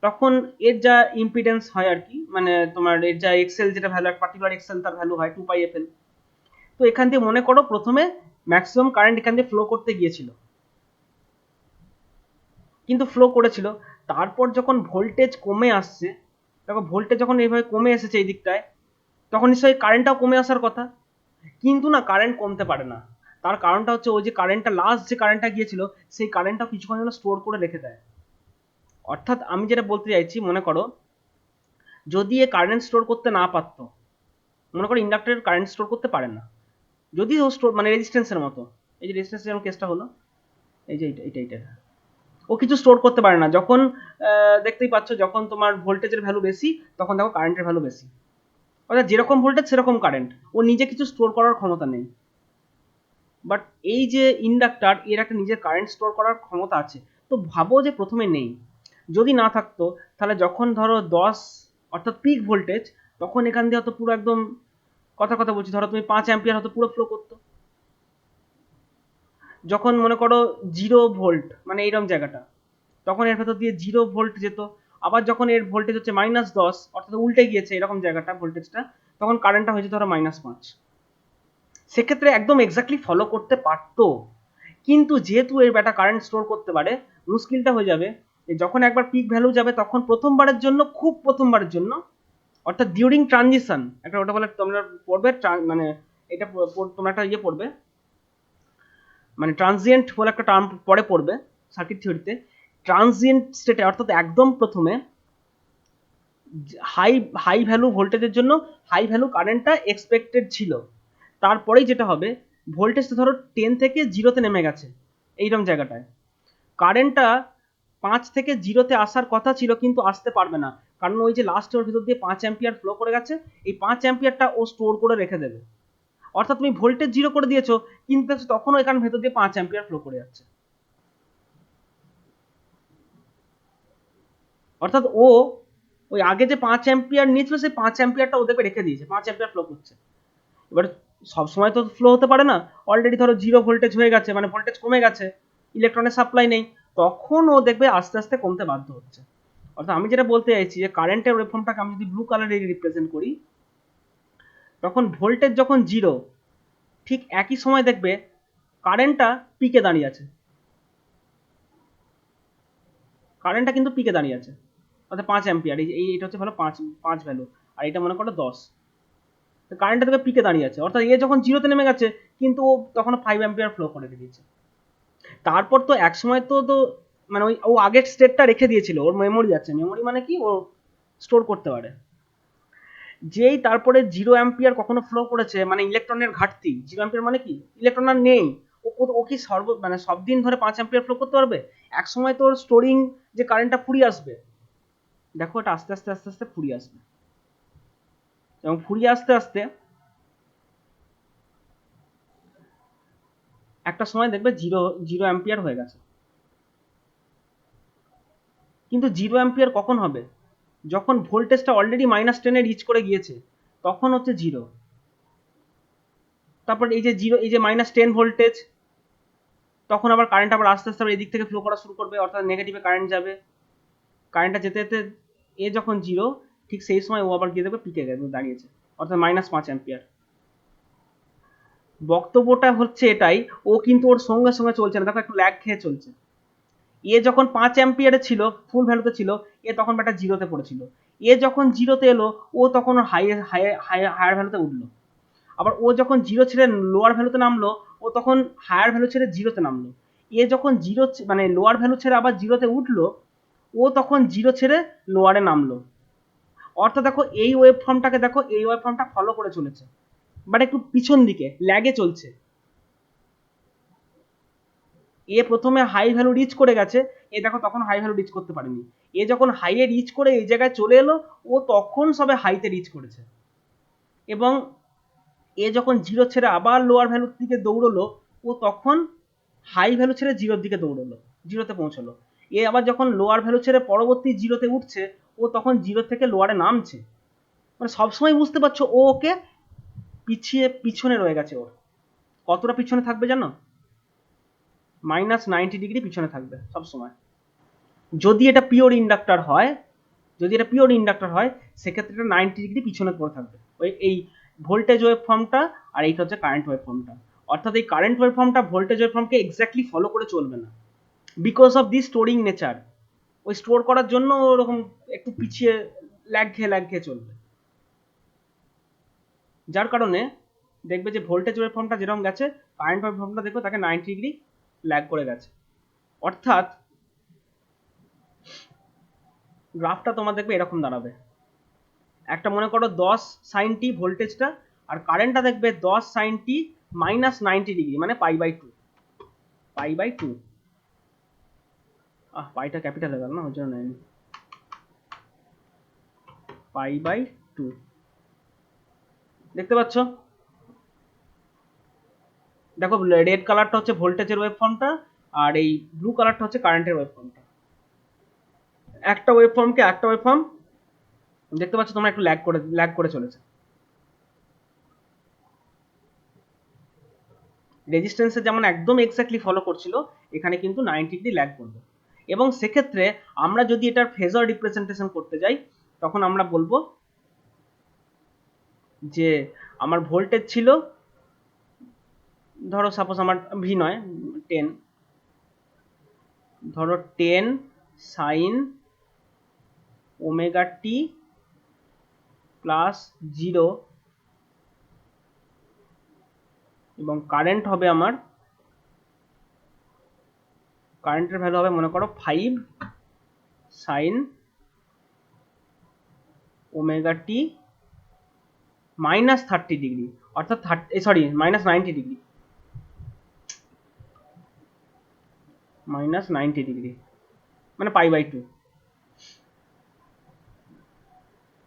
তখন এর যা ইম্পিডেন্স হয় আর কি, মানে তোমার এর যা এক্সেল যেটা ভ্যালু, পার্টিকুলার এক্সেল তার ভ্যালু হয় 2πfl। তো এখান দিয়ে মনে করো প্রথমে ম্যাক্সিমাম কারেন্ট এখান দিয়ে ফ্লো করতে গিয়েছিল, কিন্তু ফ্লো করেছিল। তারপর যখন ভোল্টেজ কমে আসছে, দেখো ভোল্টেজ যখন এইভাবে কমে এসেছে এই দিকটায়, তখন নিশ্চয়ই কারেন্টটাও কমে আসার কথা, কিন্তু না, কারেন্ট কমতে পারে না। তার কারণটা হচ্ছে ওই যে কারেন্টটা লাস্ট যে কারেন্টটা গিয়েছিল, সেই কারেন্টটাও কিছুক্ষণ জন্য স্টোর করে রেখে দেয়। অর্থাৎ আমি যেটা বলতে চাইছি, মনে করো যদি এ কারেন্ট স্টোর করতে না পারতো, মনে করো ইন্ডাক্টরের কারেন্ট স্টোর করতে পারে না, যদি ও স্টোর মানে রেজিস্ট্যান্সের মতো, এই যে রেজিস্ট্যান্স যেমন কেসটা হলো, এই যে এটা ও কিছু স্টোর করতে পারে না। যখন দেখতেই পাচ্ছ, যখন তোমার ভোল্টেজের ভ্যালু বেশি, তখন দেখো কারেন্টের ভ্যালু বেশি। অর্থাৎ যেরকম ভোল্টেজ সেরকম কারেন্ট, ও নিজে কিছু স্টোর করার ক্ষমতা নেই। বাট এই যে ইন্ডাক্টর, এর একটা নিজের কারেন্ট স্টোর করার ক্ষমতা আছে। তো ভাবো যে প্রথমে নেই, যদি না থাকতো, তাহলে যখন ধরো 10 অর্থাৎ পিক ভোল্টেজ, তখন এখান দিয়ে হয়তো পুরো একদম কথা বলছি, ধরো তুমি 5 অ্যাম্পিয়ার হয়তো পুরো ফ্লো করতো। যখন মনে করো 0 ভোল্ট, মানে এইরকম জায়গাটা, তখন এর ভেতর দিয়ে 0 ভোল্ট যেত। আবার যখন এর ভোল্টেজ হচ্ছে -10, অর্থাৎ উল্টে গিয়েছে এরকম জায়গাটা ভোল্টেজটা, তখন কারেন্টটা হয়েছে ধরো -5। সেক্ষেত্রে একদম এক্স্যাক্টলি ফলো করতে পারতো, কিন্তু যেহেতু এর ব্যাটা কারেন্ট স্টোর করতে পারে, মুশকিলটা হয়ে যাবে যে যখন একবার পিক ভ্যালু যাবে, তখন প্রথমবারের জন্য, খুব প্রথমবারের জন্য, অর্থাৎ ডিউরিং ট্রানজিশন, একটা ওটা বলে তোমরা পড়বে, মানে এটা তোমরা একটা ইয়ে পড়বে, মানে ট্রানজিয়েন্ট বলে একটা টার্ম পরে পড়বে সার্কিট থিওরিতে। ট্রানজিয়েন্ট স্টেটে, অর্থাৎ একদম প্রথমে হাই হাই ভ্যালু ভোল্টেজের জন্য হাই ভ্যালু কারেন্টটা এক্সপেক্টেড ছিল। তারপরেই যেটা হবে, ভোল্টেজটা ধরো 10 থেকে 0-তে নেমে গেছে, এইরকম জায়গাটায় কারেন্টটা 5 থেকে 0-তে আসার কথা ছিল, কিন্তু আসতে পারবে না, কারণ ওই যে লাস্ট ওর ভিতর দিয়ে 5 অ্যাম্পিয়ার ফ্লো করে গেছে, এই 5 অ্যাম্পিয়ারটা ও স্টোর করে রেখে দেবে। অর্থাৎ তুমি ভোল্টেজ 0 করে দিয়েছো, কিন্তু তখনও এখানে ভেতর দিয়ে 5 অ্যাম্পিয়ার ফ্লো করে যাচ্ছে। অর্থাৎ ও ওই আগে যে 5 অ্যাম্পিয়ার নিয়েছিল, সেই 5 অ্যাম্পিয়ারটা ও দেখবে রেখে দিয়েছে, 5 অ্যাম্পিয়ার ফ্লো করছে। এবার সবসময় তো ফ্লো হতে পারে না, অলরেডি ধরো 0 ভোল্টেজ হয়ে গেছে, মানে ভোল্টেজ কমে গেছে, ইলেকট্রনের সাপ্লাই নেই, তখন ও দেখবে আস্তে আস্তে কমতে বাধ্য হচ্ছে। অর্থাৎ আমি যেটা বলতে চাইছি, যে কারেন্টের ওয়েভফর্মটাকে আমি যদি ব্লু কালারে রিপ্রেজেন্ট করি, তখন ভোল্টেজ যখন 0, ঠিক একই সময় দেখবে কারেন্টটা পিকে দাঁড়িয়ে আছে, কারেন্টটা কিন্তু পিকে দাঁড়িয়ে আছে, অর্থাৎ 5 অ্যাম্পিয়ার, এটা হচ্ছে ভালো 5 ভ্যালু, আর এটা মনে করো 10, কারেন্টটা থেকে পিকে দাঁড়িয়ে আছে। অর্থাৎ এ যখন 0-তে নেমে গেছে, কিন্তু ও তখন 5 অ্যাম্পিয়ার ফ্লো করে দিয়েছে। তারপর তো এক সময় তো মানে ওই ও আগের স্টেটটা রেখে দিয়েছিল, ওর মেমোরি আছে, মেমোরি মানে কি, ও স্টোর করতে পারে। যেই তারপরে 0 অ্যাম্পিয়ার কখনো ফ্লো করেছে, মানে ইলেকট্রনের ঘাটতি, 0 অ্যাম্পিয়ার মানে কি, ইলেকট্রন আর নেই, ও কি মানে সব দিন ধরে 5 অ্যাম্পিয়ার ফ্লো করতে পারবে? এক সময় তো ওর স্টোরিং যে কারেন্টটা ফুরিয়ে আসবে, দেখো এটা আস্তে আস্তে আস্তে আস্তে ফুরিয়ে আসবে, এবং ফুরিয়ে আসতে আসতে একটা সময় দেখবে 0 অ্যাম্পিয়ার হয়ে গেছে। কিন্তু 0 অ্যাম্পিয়ার কখন হবে? যখন ভোল্টেজটা অলরেডি -10-এ রিচ করে গিয়েছে, তখন হচ্ছে 0। তারপর এই যে 0, এই যে -10 ভোল্টেজ, তখন আবার কারেন্ট আবার আস্তে আস্তে এদিক থেকে ফ্লো করা শুরু করবে, অর্থাৎ নেগেটিভে কারেন্ট যাবে, কারেন্টটা যেতে যেতে এ যখন 0, ঠিক সেই সময় ও আবার গিয়ে দেখবে পিকে দাঁড়িয়েছে, অর্থাৎ -5 অ্যাম্পিয়ার। বক্তব্যটা হচ্ছে এটাই, ও কিন্তু ওর সঙ্গে সঙ্গে চলছে না, দেখো একটু ল্যাগ খেয়ে চলছে। এ যখন 5 অ্যাম্পিয়ারে ছিল, ফুল ভ্যালুতে ছিল, এ তখন ব্যাটা জিরোতে পড়েছিল। এ যখন জিরোতে এলো, ও তখন হায়ার ভ্যালুতে উঠলো। আবার ও যখন জিরো ছেড়ে লোয়ার ভ্যালুতে নামলো, ও তখন হায়ার ভ্যালু ছেড়ে জিরোতে নামলো। এ যখন জিরো মানে লোয়ার ভ্যালু ছেড়ে আবার জিরোতে উঠলো, ও তখন জিরো ছেড়ে লোয়ারে নামলো। অর্থাৎ দেখো এই ওয়েভ ফর্মটাকে দেখো, এই ওয়েভ ফর্মটা ফলো করে চলেছে, বাট একটু পিছন দিকে ল্যাগে চলছে। এ প্রথমে হাই ভ্যালু রিচ করে গেছে, এ দেখো তখন হাই ভ্যালু রিচ করতে পারেনি। এ যখন হাইয়ে রিচ করে এই জায়গায় চলে এলো, ও তখন সবে হাইতে রিচ করেছে। এবং এ যখন জিরো ছেড়ে আবার লোয়ার ভ্যালুর দিকে দৌড়লো, ও তখন হাই ভ্যালু ছেড়ে জিরোর দিকে দৌড়লো, জিরোতে পৌঁছলো। এ আবার যখন লোয়ার ভ্যালু ছেড়ে পরবর্তী জিরোতে উঠছে, ও তখন জিরো থেকে লোয়ারে নামছে। মানে সবসময় বুঝতে পারছো ও ওকে পিছনে রয়ে গেছে। ওর কতটা পিছনে থাকবে জানো? -90 ডিগ্রি পিছনে থাকবে সবসময়। যদি এটা পিওর ইন্ডাক্টর হয়, সেক্ষেত্রে এটা 90 ডিগ্রি পিছনে পড়ে থাকবে। এই ভোল্টেজ ওয়েভ ফর্মটা, আর এইটা হচ্ছে কারেন্ট ওয়েভ ফর্মটা। অর্থাৎ এই কারেন্ট ওয়েভ ফর্মটা ভোল্টেজ ওয়েভ ফর্মকে এক্স্যাক্টলি ফলো করে চলবে না, because of the storing nature. ওই স্টোর করার জন্য ওরকম একটু পিছিয়ে ল্যাগ খেয়ে চলবে। যার কারণে দেখবে যে ভোল্টেজ ওয়েভ ফর্মটা যেরকম গেছে, কারেন্ট ওয়েভ ফর্মটা দেখবে তাকে 90 ডিগ্রি ল্যাগ করে গেছে। অর্থাৎ গ্রাফটা তোমার দেখবে এরকম দাঁড়াবে। একটা মনে করো 10 sin t ভোল্টেজটা, আর কারেন্টটা দেখবে 10 sin t -90 ডিগ্রি, মানে π/2। π/2, পাইটা ক্যাপিটাল হয়ে গেল না, ওই জন্য নেয়নি। π/2 দেখতে পাচ্ছ? দেখো রেড কালারটা হচ্ছে ভোল্টেজের ওয়েভ ফর্মটা, আর এই ব্লু কালারটা হচ্ছে কারেন্টের ওয়েভ ফর্মটা। একটা ওয়েভ ফর্মকে একটা ওয়েভ ফর্ম দেখতে পাচ্ছ তোমরা একটু ল্যাগ করে চলেছে। রেজিস্ট্যান্সের যেমন একদম এক্স্যাক্টলি ফলো করছিল, এখানে কিন্তু 90 ডিগ্রি ল্যাগ করবে। এবং সেক্ষেত্রে আমরা যদি এটার ফেজার রিপ্রেজেন্টেশন করতে যাই, তখন আমরা বলবো যে আমার ভোল্টেজ ছিল, ধরো সাপোজ আমার ভি নয় 10, ধরো 10 sin ওমেগা টি প্লাস 0, এবং কারেন্ট হবে আমার, কারেন্টের ভ্যালু হবে মনে করো 5 sin ওমেগা টি -30 ডিগ্রি, অর্থাৎ -90 ডিগ্রি, -90 ডিগ্রি, মানে π/2।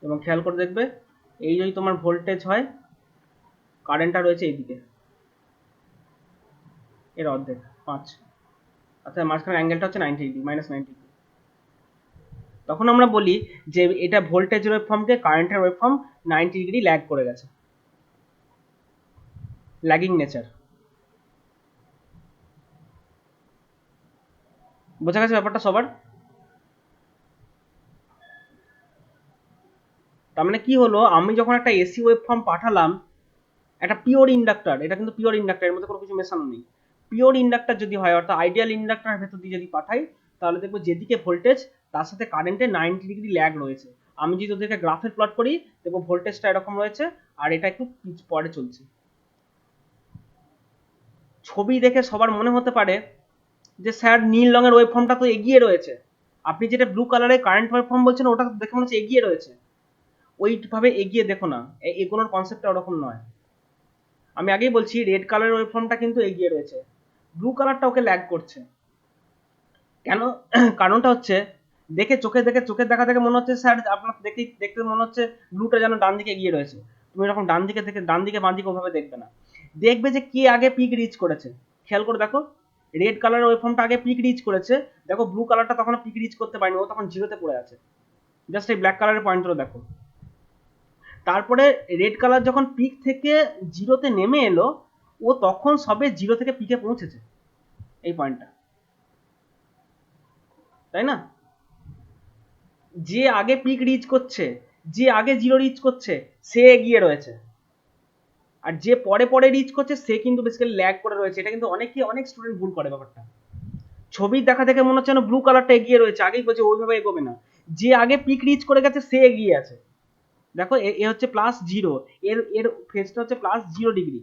এবং খেয়াল করে দেখবে এই যদি তোমার ভোল্টেজ হয়, কারেন্টটা রয়েছে এইদিকে, এর অর্ধেক 5, অর্থাৎ মাঝখানে অ্যাঙ্গেলটা হচ্ছে 90 ডিগ্রি, -90 ডিগ্রি। তখন আমরা বলি যে এটা ভোল্টেজ ওয়েভ ফর্মকে কারেন্টের ওয়েভ ফর্ম 90 ডিগ্রি ল্যাগ করে গেছে, ল্যাগিং নেচার। বোঝা গেছে ব্যাপারটা সবার? তার মানে কি হলো, আমি যখন একটা এসি ওয়েভ ফর্ম পাঠালাম, একটা পিওর ইন্ডাক্টর, এটা কিন্তু পিওর ইন্ডাক্টর, এর মধ্যে কোনো কিছু মেশানো নেই। পিওর ইন্ডাক্টর যদি হয়, অর্থাৎ আইডিয়াল ইন্ডাক্টরের ভেতর দিয়ে যদি পাঠাই, তাহলে দেখবো যেদিকে ভোল্টেজ তার সাথে কারেন্টের 90 ডিগ্রি ল্যাগ রয়েছে। আমি যদি ওদেরকে গ্রাফে প্লট করি, দেখবো ভোল্টেজটা এরকম রয়েছে, আর এটা একটু পরে চলছে। ছবি দেখে সবার মনে হতে পারে যে স্যার নীল রঙের ওয়েভ ফর্মটা তো এগিয়ে রয়েছে, আপনি যেটা ব্লু কালারের কারেন্ট ওয়েভ ফর্ম বলছেন ওটা দেখে মনে হচ্ছে এগিয়ে রয়েছে। ওইভাবে এগিয়ে দেখো না, এগোনোর কনসেপ্টটা ওরকম নয়। আমি আগেই বলছি রেড কালারের ওয়েভ ফর্মটা কিন্তু এগিয়ে রয়েছে, ব্লু কালারটা ওকে ল্যাগ করছে। কেন? কারণটা হচ্ছে চোখের দেখা থেকে মনে হচ্ছে স্যার আপনার দেখতে মনে হচ্ছে ব্লুটা যেন ডান দিকে এগিয়ে রয়েছে। তুমি এরকম ডান দিকে বাঁ দিকে ওভাবে দেখবে না, দেখবে যে কে আগে পিক রিচ করেছে। খেয়াল করে দেখো, রেড কালারের ওয়েভ ফর্মটা আগে পিক রিচ করেছে, দেখো ব্লু কালারটা তখন পিক রিচ করতে পারেনি, ও তখন জিরোতে পড়ে আছে। জাস্ট এই ব্ল্যাক কালারের পয়েন্টগুলো দেখো। তারপরে রেড কালার যখন পিক থেকে জিরোতে নেমে এলো, ও তখন সবে জিরো থেকে পিকে পৌঁছেছে, এই পয়েন্টটা, তাই না? যে আগে পিক রিচ করছে, যে আগে জিরো রিচ করছে, সে এগিয়ে রয়েছে। আর যে পরে রিচ করছে সে কিন্তু বেসিক্যালি ল্যাগ করে রয়েছে। এটা কিন্তু অনেক স্টুডেন্ট ভুল করে ব্যাপারটা। ছবি দেখা দেখে মনে হচ্ছে না ব্লু কালারটা এগিয়ে রয়েছে, আগেই বলছে ওইভাবে এগোবে না, যে আগে পিক রিচ করে গেছে সে এগিয়ে আছে। দেখো এ হচ্ছে +0, এর এর ফেজটা হচ্ছে +0 ডিগ্রি,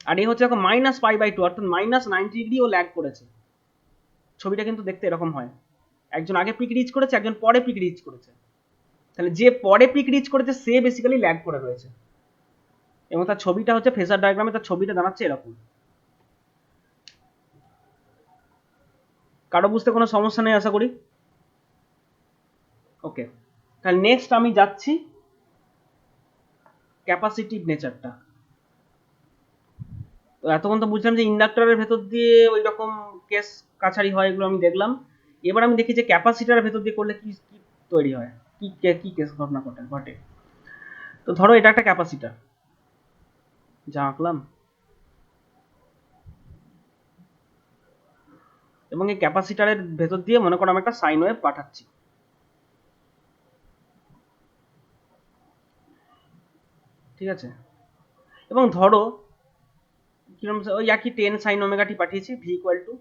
আর এ হচ্ছে এখন -π/2, অর্থাৎ -90 ডিগ্রি ও ল্যাগ করেছে। ছবিটা কিন্তু দেখতে এরকম হয়, একজন আগে পিক রিচ করেছে, একজন পরে পিক রিচ করেছে। তাহলে যে পরে পিক রিচ করেছে সে বেসিক্যালি ল্যাগ করে রয়েছে, এবং তার ছবিটা হচ্ছে ফেজার ডায়াগ্রামে তার ছবিটা দাঁড়াচ্ছে এরকম। কারো বুঝতে কোনো সমস্যা নেই আশা করি। ওকে, তাহলে নেক্সট আমি যাচ্ছি ক্যাপাসিটিভ নেচারটা। তো এতক্ষণ তো বুঝলাম যে ইন্ডাক্টরের ভেতর দিয়ে ওই রকম কেস কাছারি হয়, এগুলো আমি দেখলাম। এবার আমি দেখি যে ক্যাপাসিটারের ভেতর দিয়ে করলে কি কি তৈরি হয়, কি কি কেস ঘটনা ঘটে। তো ধরো এটা একটা ক্যাপাসিটার যা আঁকলাম, এবং এই ক্যাপাসিটারের ভেতর দিয়ে মনে করো আমি একটা সাইন ওয়েভ পাঠাচ্ছি। ঠিক আছে, এবং ধরো কিরকম ওই একই 10 sin ωt পাঠিয়েছি, ভি ইকুয়াল টু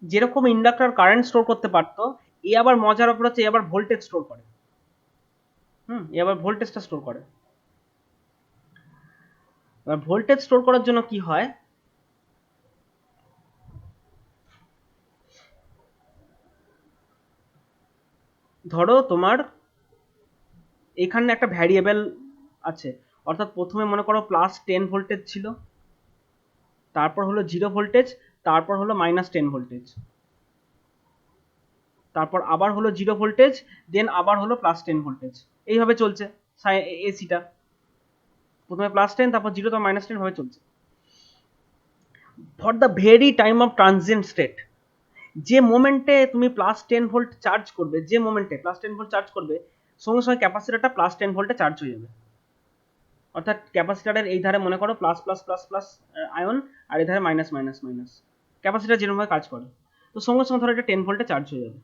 যেরকম ইন্ডাক্টর কারেন্ট স্টোর করতে পারতো, এ আবার মজার ব্যাপার হচ্ছে এ আবার ভোল্টেজ স্টোর করে। এ আবার ভোল্টেজটা স্টোর করে। এবার ভোল্টেজ স্টোর করার জন্য কি হয়, ধরো তোমার এখানে একটা ভ্যারিয়েবল আছে, অর্থাৎ প্রথমে মনে করো +10 ভোল্টেজ ছিল, তারপর হলো 0 ভোল্টেজ, তারপর হলো -10 ভোল্টেজ, তারপর আবার হলো 0 ভোল্টেজ, দেন আবার হলো +10 ভোল্টেজ। এইভাবে চলছে এসিটা, প্রথমে +10, তারপর 0, তারপর -10 ভাবে চলছে। For the very time of transient state, যে মোমেন্টে তুমি +10 ভোল্ট চার্জ করবে, যে মোমেন্টে +10 ভোল্ট চার্জ করবে, সঙ্গে সঙ্গে ক্যাপাসিটারটা +10 ভোল্টে চার্জ হয়ে যাবে। অর্থাৎ ক্যাপাসিটারের এই ধারে মনে করো plus plus plus plus ion, আর এই ধারে মাইনাস মাইনাস মাইনাস। ক্যাপাসিটার যেরকমভাবে কাজ করে, তো সঙ্গে সঙ্গে ধরো এটা 10 ভোল্টে চার্জ হয়ে যাবে।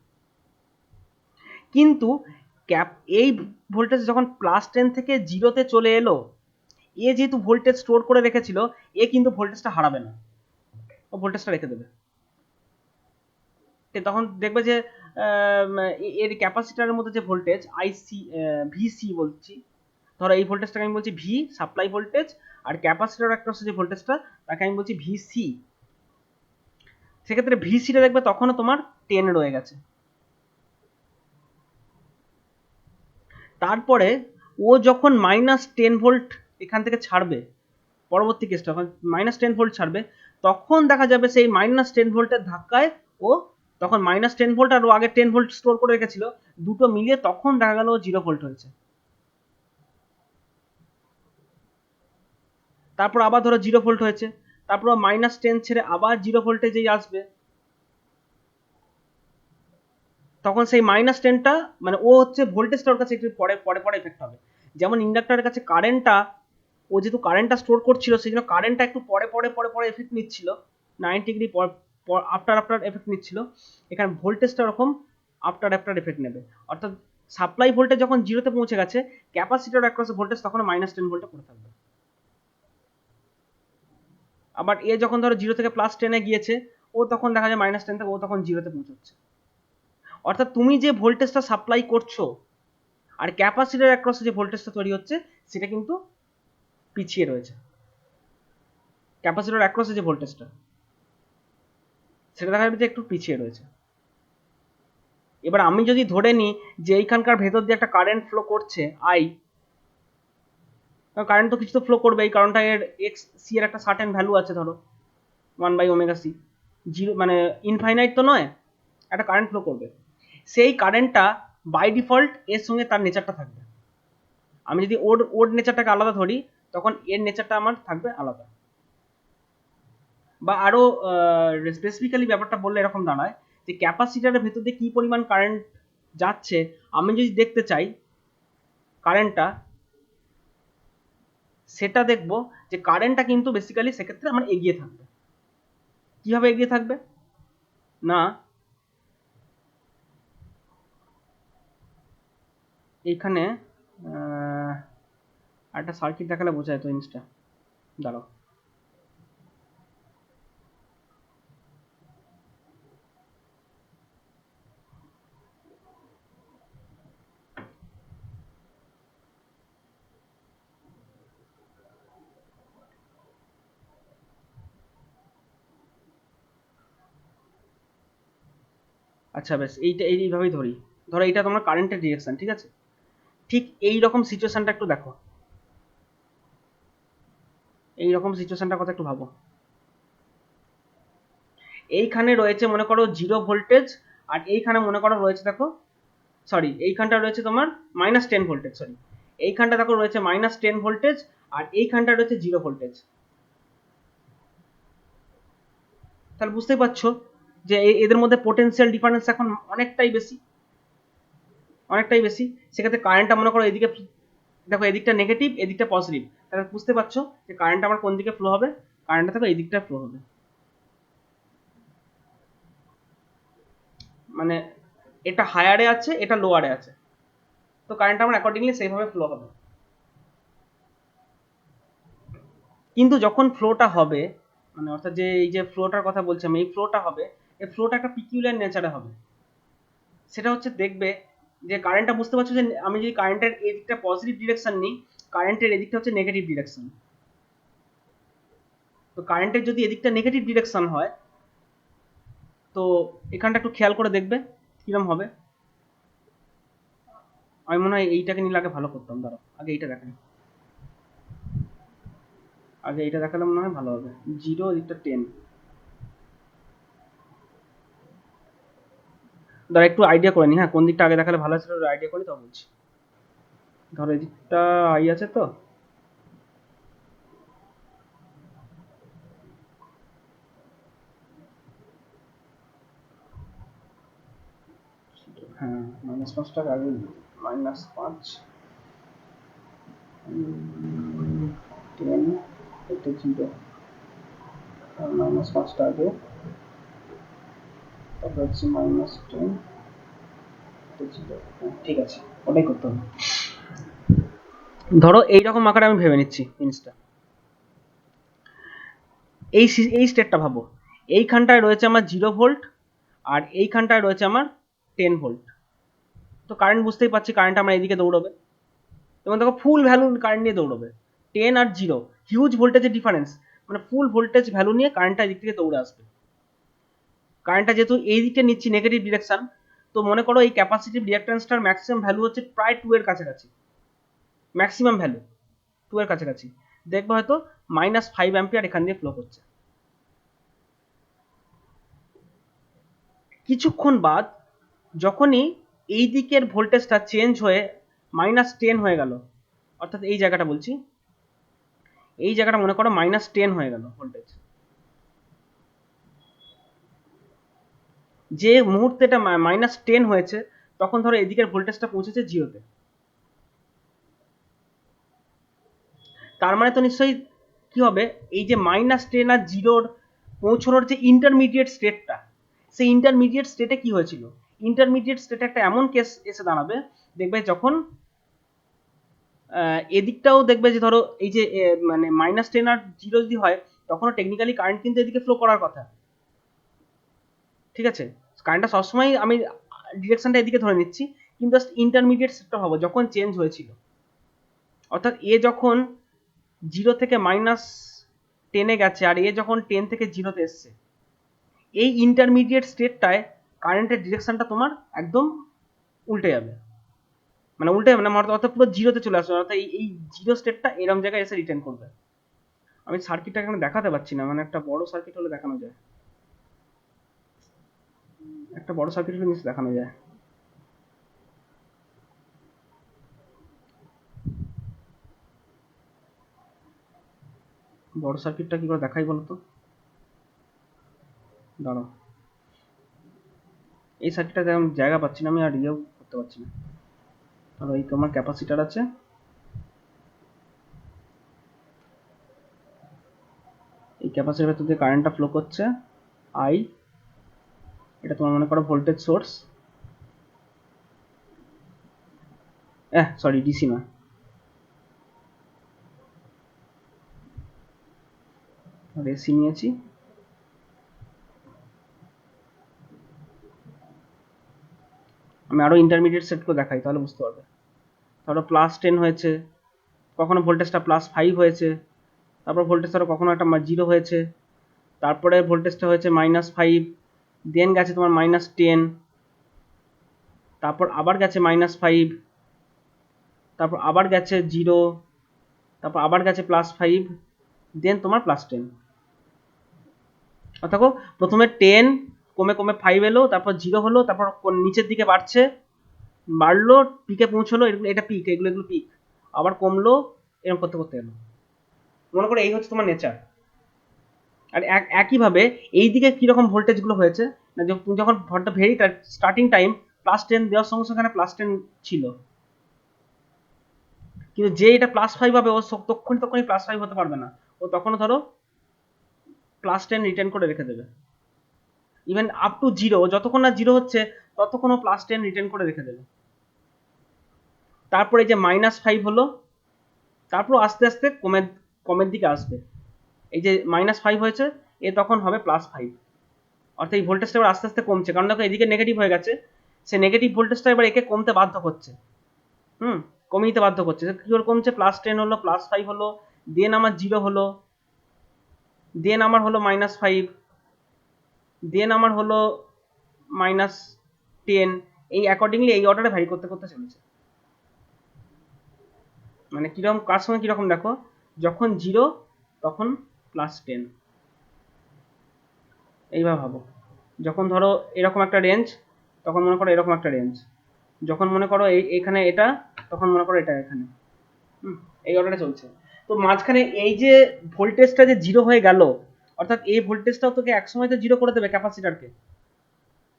কিন্তু এই ভোল্টেজ যখন +10 থেকে 0-তে চলে এলো, এ যেহেতু ভোল্টেজ স্টোর করে রেখেছিল, এ কিন্তু ভোল্টেজটা হারাবে না, ও ভোল্টেজটা রেখে দেবে। তখন দেখবে যে এর ক্যাপাসিটারের মধ্যে যে ভোল্টেজ আইসি, ভিসি বলছি, ধরো এই ভোল্টেজটাকে আমি বলছি ভি সাপ্লাই ভোল্টেজ, আর ক্যাপাসিটর অ্যাক্রস যে ভোল্টেজটা তাকে আমি বলছি ভিসি। সেক্ষেত্রে ভিসিটা দেখবে তখনও তোমার 10 রয়ে গেছে। তারপরে ও যখন -10 ভোল্ট এখান থেকে ছাড়বে, পরবর্তী কেসটা যখন -10 ভোল্ট ছাড়বে, তখন দেখা যাবে সেই -10 ভোল্টের ধাক্কায় ও তখন -10 ভোল্ট আর ও আগে 10 ভোল্ট স্টোর করে রেখেছিল, দুটো মিলিয়ে তখন দেখা গেল 0 ভোল্ট হয়েছে। তারপর আবার ধরো 0 ভোল্ট হয়েছে, তারপর -10 ছেড়ে আবার 0 ভোল্টেজেই আসবে, তখন সেই -10টা মানে ও হচ্ছে ভোল্টেজটা ওর কাছে একটু পরে পরে পরে এফেক্ট হবে। যেমন ইন্ডাক্টরের কাছে কারেন্টটা, ও যেহেতু কারেন্টটা স্টোর করছিল সেই জন্য কারেন্টটা একটু পরে পরে পরে পরে এফেক্ট নিচ্ছিল, 90 ডিগ্রি আফটার আফটার এফেক্ট নিচ্ছিল। এখানে ভোল্টেজটা ওরকম আফটার আফটার এফেক্ট নেবে, অর্থাৎ সাপ্লাই ভোল্টেজ যখন 0-তে পৌঁছে গেছে, ক্যাপাসিটর অ্যাক্রস ভোল্টেজ তখন -10 ভোল্টে পড়ে থাকবে। আবার এ যখন ধরো 0 থেকে +10-এ গিয়েছে, ও তখন দেখা যায় -10 থেকে ও তখন 0-তে পৌঁছচ্ছে। অর্থাৎ তুমি যে ভোল্টেজটা সাপ্লাই করছো আর ক্যাপাসিটর অ্যাক্রসে যে ভোল্টেজটা তৈরি হচ্ছে, সেটা কিন্তু পিছিয়ে রয়েছে। ক্যাপাসিটর অ্যাক্রসে যে ভোল্টেজটা, সেটা দেখা যাবে যে একটু পিছিয়ে রয়েছে। এবার আমি যদি ধরে নিই যে এইখানকার ভেতর দিয়ে একটা কারেন্ট ফ্লো করছে আই, কারেন্ট তো কিছু তো ফ্লো করবে, এই কারণটা এর এক্স সি এর একটা সার্টেন ভ্যালু আছে, ধরো 1/ωc, জিরো মানে ইনফাইনাইট তো নয়, একটা কারেন্ট ফ্লো করবে। সেই কারেন্টটা বাই ডিফল্ট এর সঙ্গে তার নেচারটা থাকবে। আমি যদি ওর নেচারটাকে আলাদা ধরি, তখন এর নেচারটা আমার থাকবে আলাদা। বা আরো স্পেসিফিক্যালি ব্যাপারটা বললে এরকম দাঁড়ায় যে ক্যাপাসিটারের ভেতর দিয়ে কি পরিমাণ কারেন্ট যাচ্ছে, আমি যদি দেখতে চাই কারেন্টটা, সেটা দেখবো যে কারেন্টটা কিন্তু বেসিক্যালি সেক্ষেত্রে আমার এগিয়ে থাকবে। কিভাবে এগিয়ে থাকবে না, এইখানে একটা সার্কিট দেখালে বোঝা যেত জিনিসটা। দাঁড়াও, আচ্ছা বেশ, এইভাবেই ধরি। ধরো এইটা তোমার কারেন্টের ডিরেকশন, ঠিক আছে? ঠিক এই রকম সিচুয়েশনটা একটু দেখো, এই রকম সিচুয়েশনটার কথা একটু ভাবো। এইখানে রয়েছে মনে করো 0 ভোল্টেজ, আর এইখানে মনে করো রয়েছে দেখো, সরি এইখানটা রয়েছে তোমার -10 ভোল্টেজ, সরি এইখানটা দেখো রয়েছে -10 ভোল্টেজ, আর এইখানটা রয়েছে 0 ভোল্টেজ। তাহলে বুঝতেই পারছো যে এদের মধ্যে পোটেনশিয়াল ডিফারেন্স এখন অনেকটাই বেশি, অনেকটাই বেশি। সেক্ষেত্রে কারেন্টটা মনে করো এদিকে, দেখো এদিকটা নেগেটিভ এদিকটা পজিটিভ, তাহলে বুঝতে পারছো যে কারেন্ট আমার কোন দিকে ফ্লো হবে। কারেন্টটা দেখো এই দিকটা ফ্লো হবে, মানে এটা হায়ারে আছে এটা লোয়ারে আছে, তো কারেন্ট আমার অ্যাকর্ডিংলি সেইভাবে ফ্লো হবে। কিন্তু যখন ফ্লোটা হবে, মানে অর্থাৎ যে এই যে ফ্লোটার কথা বলছি আমি, এই ফ্লোটা হবে, এই ফ্লোটা একটা পিকিউলিয়ার নেচারে হবে। সেটা হচ্ছে দেখবে যে কারেন্টটা, বুঝতে পারছো যে আমি যদি কারেন্টের এদিকটা পজিটিভ ডিরেকশন নিই, কারেন্টের এদিকটা হচ্ছে নেগেটিভ ডিরেকশন। তো কারেন্টের যদি এদিকটা নেগেটিভ ডিরেকশন হয়, তো এখানটা একটু খেয়াল করে দেখবে কিরম হবে। আমি মনে হয় এইটাকে নিলে আগে ভালো করতাম, দাঁড়াও আগে এইটা দেখাই, আগে এইটা দেখালে মনে হয় ভালো হবে। 0 এদিকটা 10, ধর একটু আইডিয়া করে নি, হ্যাঁ কোন দিকটা আগে দেখালে ভালো ছিল আইডিয়া করি, তো বলছি। ধর এদিকটা আই আছে তো, হ্যাঁ -5 আগে, -5 10, এটা 0, -5টা আগে, তারপর হচ্ছে -10, এটা 0, ঠিক আছে ওটাই করতে হবে। ধরো এইরকম আকারে আমি ভেবে নিচ্ছি জিনিসটা, এই স্টেটটা ভাবো, এইখানটায় রয়েছে আমার 0 ভোল্ট, আর এইখানটায় রয়েছে আমার 10 ভোল্ট। তো কারেন্ট বুঝতেই পারছি কারেন্ট আমার এইদিকে দৌড়বে, এবং দেখো ফুল ভ্যালু কারেন্ট নিয়ে দৌড়বে। 10 আর 0 হিউজ ভোল্টেজের ডিফারেন্স, মানে ফুল ভোল্টেজ ভ্যালু নিয়ে কারেন্টটা এদিক থেকে দৌড়ে আসবে। কারেন্টটা যেহেতু এই দিকটা নিচ্ছি নেগেটিভ ডিরেকশন, তো মনে করো এই ক্যাপাসিটিভ রিঅ্যাক্ট্যান্সটার ম্যাক্সিমাম ভ্যালু হচ্ছে প্রায় 2 এর কাছাকাছি, ম্যাক্সিমাম ভ্যালু 2 এর কাছাকাছি। দেখবো হয়তো -5 অ্যাম্পিয়ার এখান দিয়ে ফ্লো করছে। কিছুক্ষণ বাদ যখনই এই দিকের ভোল্টেজটা চেঞ্জ হয়ে -10 হয়ে গেল, অর্থাৎ এই জায়গাটা বলছি, এই জায়গাটা মনে করো -10 হয়ে গেল ভোল্টেজ, যে মুহূর্তে এটা -10 হয়েছে তখন ধরো এদিকের ভোল্টেজটা পৌঁছেছে 0-তে। তার মানে তো নিশ্চয়ই কি হবে, এই যে -10 আর 0-র পৌঁছানোর যে ইন্টারমিডিয়েট স্টেটটা, সেই ইন্টারমিডিয়েট স্টেটে কি হয়েছিল, ইন্টারমিডিয়েট স্টেটে একটা এমন কেস এসে দাঁড়াবে, দেখবে যখন এদিকটাও দেখবে যে ধরো এই যে মানে -10 আর 0 যদি হয়, তখনও টেকনিক্যালি কারেন্ট কিন্তু এদিকে ফ্লো করার কথা, ঠিক আছে? কারেন্টটা সবসময় আমি ডিরেকশনটা এদিকে ধরে নিচ্ছি, কিন্তু জাস্ট ইন্টারমিডিয়েট স্টেটটা ভাবো যখন চেঞ্জ হয়েছিল, অর্থাৎ এ যখন 0 থেকে -10-এ গেছে আর এ যখন 10 থেকে 0-তে এসছে, এই ইন্টারমিডিয়েট স্টেটটায় কারেন্টের ডিরেকশনটা তোমার একদম উল্টে যাবে, মানে উল্টে যাবে না, অর্থাৎ পুরো 0-তে চলে আসবে, অর্থাৎ এই 0 স্টেটটা এরকম জায়গায় এসে রিটার্ন করবে। আমি সার্কিটটা এখানে দেখাতে পাচ্ছি না, মানে একটা বড় সার্কিট হলে দেখানো যায়, একটা বড় সার্কিট হলে নিশ্চয়ই দেখানো যায়। বড় সার্কিটটা কি করে দেখাই বলতো, দাঁড়াও, এই সার্কিটটাতে আমি জায়গা পাচ্ছি না, আমি আর ইয়েও করতে পারছি না। আর এই তোমার ক্যাপাসিটার আছে, এই ক্যাপাসিটার ভেতর দিয়ে কারেন্টটা ফ্লো করছে আই, এটা তোমার মনে করো ভোল্টেজ সোর্স, সরি ডিসি নয়, এসি নিয়েছি। আমি আরো ইন্টারমিডিয়েট সেট করে দেখাই তাহলে বুঝতে পারবে। ধরো +10 হয়েছে, কখনো ভোল্টেজটা +5 হয়েছে, তারপর ভোল্টেজ ধরো কখনো একটা 0 হয়েছে, তারপরে ভোল্টেজটা হয়েছে -5, দেন গেছে তোমার -10, তারপর আবার গেছে -5, তারপর আবার গেছে 0, তারপর আবার গেছে +5, দেন তোমার +10। অর্থাৎ প্রথমে 10 কমে কমে 5 এলো, তারপর 0 হলো, তারপর নিচের দিকে বাড়ছে, বাড়লো, পিকে পৌঁছলো, এটা পিক, এগুলো পিক, আবার কমলো, এরকম করতে করতে এলো। মনে করো এই হচ্ছে তোমার নেচার। আর একইভাবে এই দিকে কীরকম ভোল্টেজগুলো হয়েছে না, তুমি যখন for the very starting time +10 দেওয়ার সঙ্গে সঙ্গে +10 ছিল, কিন্তু যে এটা +5 হবে ও তখনই +5 হতে পারবে না, ও তখনও ধরো +10 রিটার্ন করে রেখে দেবে। ইভেন আপ টু 0, যতক্ষণ না 0 হচ্ছে ততক্ষণ ও +10 রিটার্ন করে রেখে দেবে। তারপরে এই যে -5 হলো, তারপর আস্তে আস্তে কমের দিকে আসবে। এই যে -5 হয়েছে, এ তখন হবে +5, অর্থাৎ এই ভোল্টেজটা এবার আস্তে আস্তে কমছে, কারণ দেখো এদিকে নেগেটিভ হয়ে গেছে, সে নেগেটিভ ভোল্টেজটা এবার একে কমতে বাধ্য করছে, কমিয়ে দিতে বাধ্য করছে। কি করে কমছে? +10 হলো, +5 হলো, দেন আমার 0 হলো, দেন আমার হলো -5, দেন আমার হলো -10, এই অ্যাকর্ডিংলি এই অর্ডারে ভ্যারি করতে করতে চলেছে। মানে কিরকম, কার সঙ্গে কিরকম দেখো, যখন 0 তখন +10, এইভাবে ভাবো। যখন ধরো এরকম একটা রেঞ্জ, তখন মনে করো এরকম একটা রেঞ্জ, যখন মনে করো এইখানে এটা, তখন মনে করো এটা এখানে, এই অর্ডারে চলছে। তো মাঝখানে এই যে ভোল্টেজটা যে 0 হয়ে গেল, অর্থাৎ এই ভোল্টেজটাও তোকে একসময় তো 0 করে দেবে ক্যাপাসিটরকে,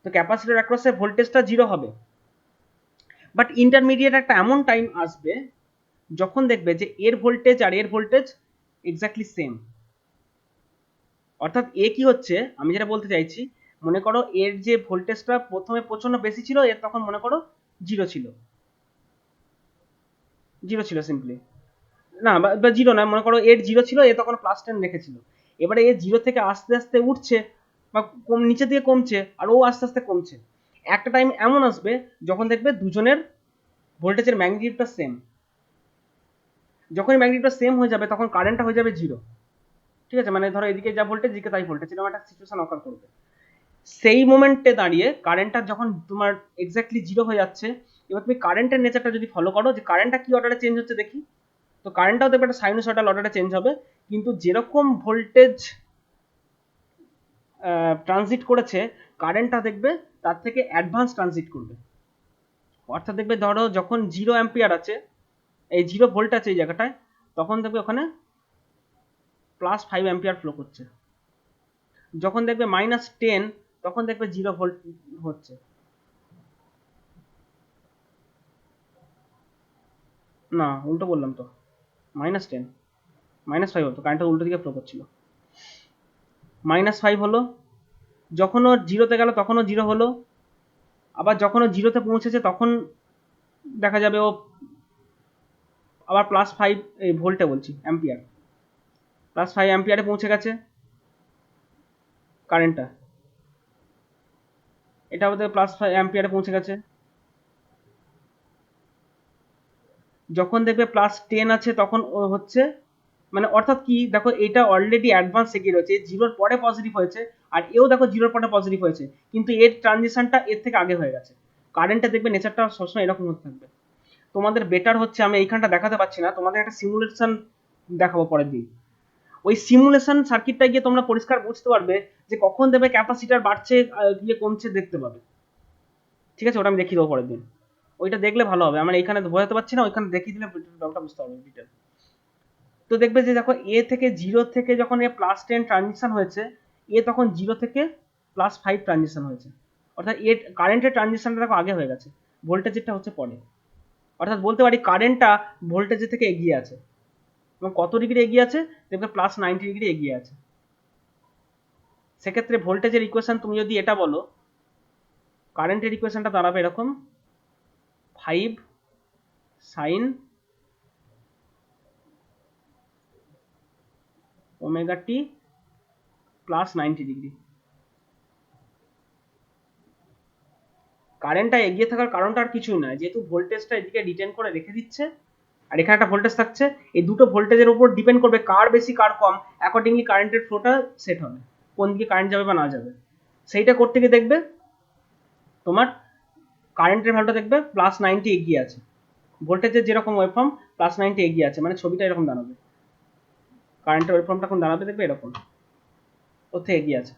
তো ক্যাপাসিটর অ্যাক্রসে ভোল্টেজটা 0 হবে, বাট ইন্টারমিডিয়েট একটা এমন টাইম আসবে যখন দেখবে যে এর ভোল্টেজ আর এর ভোল্টেজ এক্স্যাক্টলি সেম। অর্থাৎ এ কি হচ্ছে, আমি যেটা বলতে চাইছি, মনে করো এর যে ভোল্টেজটা প্রথমে প্রচন্ড বেশি ছিল, এর তখন মনে করো 0 ছিল, 0 ছিল সিম্পলি, না বা 0 না, মনে করো এর 0 ছিল, এ তখন +10 রেখেছিল। এবারে এ 0 থেকে আস্তে আস্তে উঠছে বা নিচের দিকে কমছে, আর ও আস্তে আস্তে কমছে। একটা টাইম এমন আসবে যখন দেখবে দুজনের ভোল্টেজের ম্যাগনিটিউডটা সেম। যখনই ম্যাগনিটিউডটা সেম হয়ে যাবে তখন কারেন্টটা হয়ে যাবে 0। ঠিক আছে, মানে ধরো এদিকে যা ভোল্টেজ, এদিকে তাই ভোল্টেজ, এরকম একটা সিচুয়েশন অকার করবে। সেই মোমেন্টে দাঁড়িয়ে কারেন্টটা যখন তোমার এক্স্যাক্টলি 0 হয়ে যাচ্ছে, এবার তুমি কারেন্টের নেচারটা যদি ফলো করো, যে কারেন্টটা কি অর্ডারে চেঞ্জ হচ্ছে দেখি, তো কারেন্টটাও দেখবে একটা সাইনোসয়েডাল অর্ডারে চেঞ্জ হবে, কিন্তু যেরকম ভোল্টেজ ট্রানজিট করেছে, কারেন্টটা দেখবে তার থেকে অ্যাডভান্স ট্রানজিট করবে। অর্থাৎ দেখবে ধরো যখন 0 অ্যাম্পিয়ার আছে, এই 0 ভোল্ট আছে এই জায়গাটায়, তখন দেখবে ওখানে +5 অ্যাম্পিয়ার ফ্লো করছে। যখন দেখবে -10, তখন দেখবে 0 ভোল্ট হচ্ছে। না, উল্টো বললাম তো, -10, -5 হতো, কারেন্টটা উল্টো দিকে ফ্লো করছিল। -5 হলো, যখন ও 0-তে গেল তখন ও 0 হলো, আবার যখন ও 0-তে পৌঁছেছে তখন দেখা যাবে ও আবার +5, এই ভোল্টে বলছি, অ্যাম্পিয়ার, +5 অ্যাম্পিয়ারে পৌঁছে গেছে কারেন্টটা, এটা আমাদের +5 অ্যাম্পিয়ারে পৌঁছে গেছে। যখন দেখবে +10 আছে তখন ও হচ্ছে, মানে অর্থাৎ কি দেখো, এটা অলরেডি অ্যাডভান্স এগিয়ে রয়েছে, 0-র পরে পজিটিভ হয়েছে, আর এও দেখো 0-র পরে পজিটিভ হয়েছে, কিন্তু এর ট্রানজিশনটা এর থেকে আগে হয়ে গেছে। কারেন্টটা দেখবে নেচারটা সবসময় এরকম হতে থাকবে। তোমাদের বেটার হচ্ছে, আমি এইখানটা দেখাতে পারছি না, তোমাদের একটা সিমুলেশন দেখাবো পরের দিন। ওই সিমুলেশন সার্কিটটা গিয়ে তোমরা পরিষ্কার বুঝতে পারবে যে কখন দেবে ক্যাপাসিটার বাড়ছে, গিয়ে কমছে দেখতে পাবে। ঠিক আছে, ওটা আমি দেখিয়ে দেবো পরের দিন, ওইটা দেখলে ভালো হবে। আমার এইখানে বোঝাতে পারছি না, ওইখানে দেখিয়ে দিলে ব্যাপারটা বুঝতে পারবে ডিটেল। তো দেখবে যে দেখো এ থেকে 0 থেকে যখন এ +10 ট্রানজিশন হয়েছে, এ তখন 0 থেকে +5 ট্রানজিশন হয়েছে, অর্থাৎ এর কারেন্টের ট্রানজিশনটা দেখো আগে হয়ে গেছে, ভোল্টেজেরটা হচ্ছে পরে। অর্থাৎ বলতে পারি কারেন্টটা ভোল্টেজের থেকে এগিয়ে আছে, এবং কত ডিগ্রি এগিয়ে আছে দেখবে +90 ডিগ্রি এগিয়ে আছে। সেক্ষেত্রে ভোল্টেজের ইকুয়েশন তুমি যদি এটা বলো, কারেন্টের ইকুয়েশনটা দাঁড়াবে এরকম, 5 sign omega T plus 90 degree. কারেন্টটা এগিয়ে থাকার কারণটা আর কিছুই নয়, যেহেতু ভোল্টেজটা এদিকে রিটেন করে রেখে দিচ্ছে আর এখানে একটা ভোল্টেজ থাকছে, এই দুটো ভোল্টেজের উপর ডিপেন্ড করবে কার বেশি কার কম, অ্যাকর্ডিংলি কারেন্টের ফ্লোটা সেট হবে, কোন দিকে কারেন্ট যাবে বা না যাবে। সেইটা করতে গিয়ে দেখবে তোমার কারেন্টের ভ্যালুটা দেখবে +90 এগিয়ে আছে, ভোল্টেজের যেরকম ওয়েভফর্ম +90 এগিয়ে আছে, মানে ছবিটা এরকম দাঁড়াবে, কারেন্টের ওয়েভফর্মটা এখন দাঁড়াবে দেখবে এরকম, ওর থেকে এগিয়ে আছে।